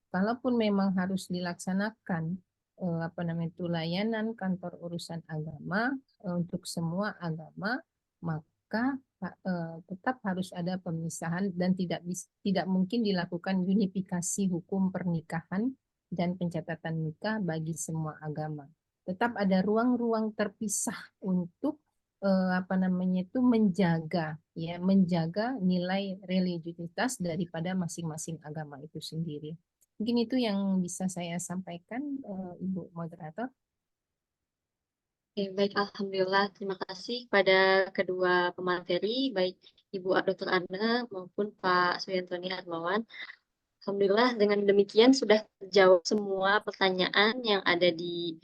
[SPEAKER 4] kalaupun memang harus dilaksanakan layanan kantor urusan agama untuk semua agama, maka maka tetap harus ada pemisahan dan tidak mungkin dilakukan unifikasi hukum pernikahan dan pencatatan nikah bagi semua agama. Tetap ada ruang-ruang terpisah untuk apa namanya itu menjaga nilai religiusitas daripada masing-masing agama itu sendiri. Mungkin itu yang bisa saya sampaikan, Ibu Moderator.
[SPEAKER 1] Oke, baik, Alhamdulillah. Terima kasih kepada kedua pemateri, baik Ibu Dr. Anna maupun Pak Suyantoni Hermawan. Alhamdulillah, dengan demikian sudah terjawab semua pertanyaan yang ada di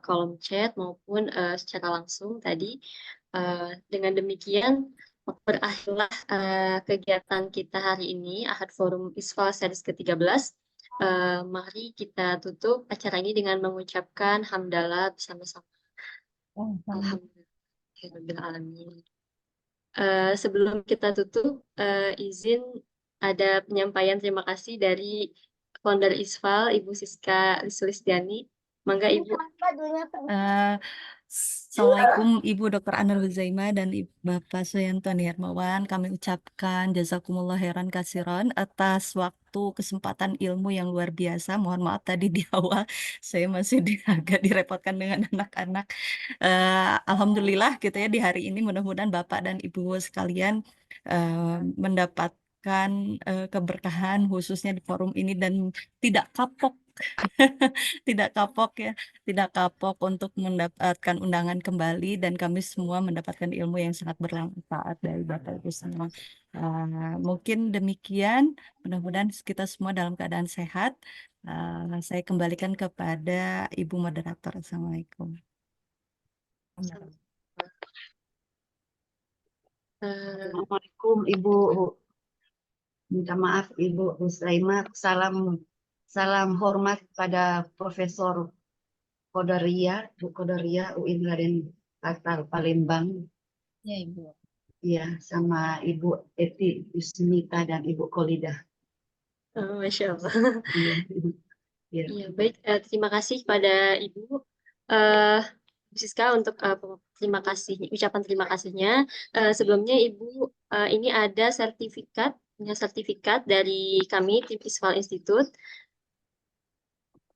[SPEAKER 1] kolom chat maupun secara langsung tadi. Dengan demikian, berakhirlah kegiatan kita hari ini, Ahad Forum ISFAL Series ke-13. Mari kita tutup acara ini dengan mengucapkan hamdalah bersama-sama. Alhamdulillahirrahmanirrahim. Sebelum kita tutup, izin ada penyampaian terima kasih dari founder ISFAL, Ibu Siska Sulisdiani. Mangga Ibu.
[SPEAKER 3] Assalamualaikum Ibu Dr. Anar Huzaima dan Bapak Suyantoni Hermawan. Kami ucapkan jazakumullah khairan kasiron atas waktu kesempatan ilmu yang luar biasa. Mohon maaf tadi di awal saya masih agak direpotkan dengan anak-anak. Alhamdulillah gitu ya di hari ini mudah-mudahan Bapak dan Ibu sekalian mendapatkan keberkahan khususnya di forum ini dan tidak kapok tidak kapok untuk mendapatkan undangan kembali dan kami semua mendapatkan ilmu yang sangat bermanfaat dari Bapak Ibu semua. Mungkin demikian, mudah-mudahan kita semua dalam keadaan sehat. Saya kembalikan kepada Ibu Moderator. Assalamualaikum.
[SPEAKER 6] Assalamualaikum Ibu. Minta maaf Ibu Huzaima. Salam hormat pada Profesor Qadariyah, Bu Qadariyah UIN Raden Patal Palembang.
[SPEAKER 4] Ya Ibu.
[SPEAKER 6] Iya, sama Ibu Eti Yusmita dan Ibu Kolidah.
[SPEAKER 1] Masya Allah.
[SPEAKER 6] Iya. Iya.
[SPEAKER 1] Ya, baik. Terima kasih pada Ibu Bu Siska untuk ucapan terima kasihnya. Sebelumnya Ibu, ini ada sertifikat dari kami tim ISFAL Institute.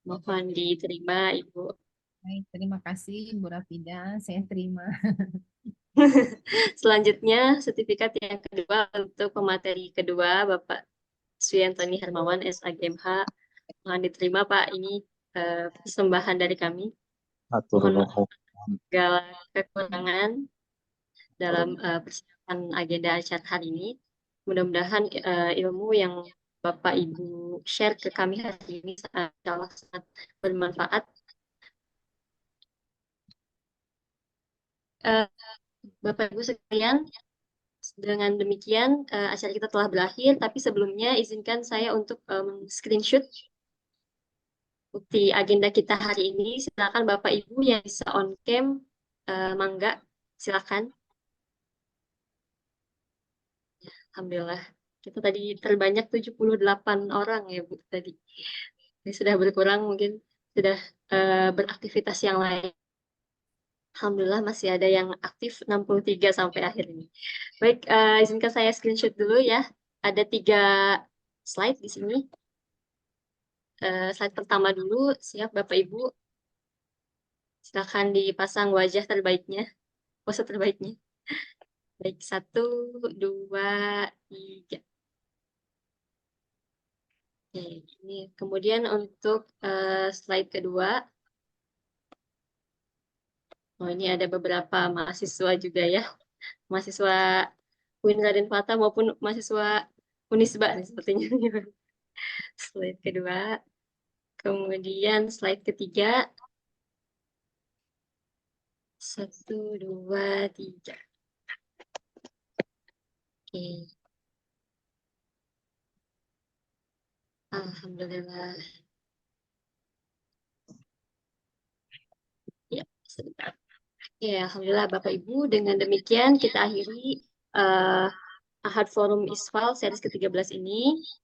[SPEAKER 1] Mohon diterima Ibu.
[SPEAKER 4] Baik, terima kasih Bu Rafida, saya terima.
[SPEAKER 1] Selanjutnya sertifikat yang kedua untuk pemateri kedua Bapak Suyantoni Hermawan SAGMH. Mohon diterima Pak, ini persembahan dari kami. Mohon maaf segala kekurangan dalam persiapan agenda acara hari ini. Mudah-mudahan ilmu yang Bapak Ibu share ke kami hari ini sangat bermanfaat. Bapak Ibu sekalian, dengan demikian acara kita telah berakhir, tapi sebelumnya izinkan saya untuk screenshot bukti agenda kita hari ini. Silakan Bapak Ibu yang bisa on cam, mangga, silakan. Alhamdulillah. Kita tadi terbanyak 78 orang ya Bu tadi. Ini sudah berkurang mungkin sudah beraktivitas yang lain. Alhamdulillah masih ada yang aktif 63 sampai akhir ini. Baik, izinkan saya screenshot dulu ya. Ada 3 slide di sini. Slide pertama dulu, siap Bapak Ibu. Silakan dipasang wajah terbaiknya, pose terbaiknya. Baik, 1, 2, 3. Oke, ini kemudian untuk slide kedua. Oh, ini ada beberapa mahasiswa juga ya. Mahasiswa UIN Raden Fata maupun mahasiswa Unisba nih sepertinya. Slide kedua. Kemudian slide ketiga. 1, 2, 3. Oke. Alhamdulillah. Ya, sebentar. Ya, Alhamdulillah Bapak Ibu, dengan demikian kita akhiri Ahad Forum ISFAL series ke-13 ini.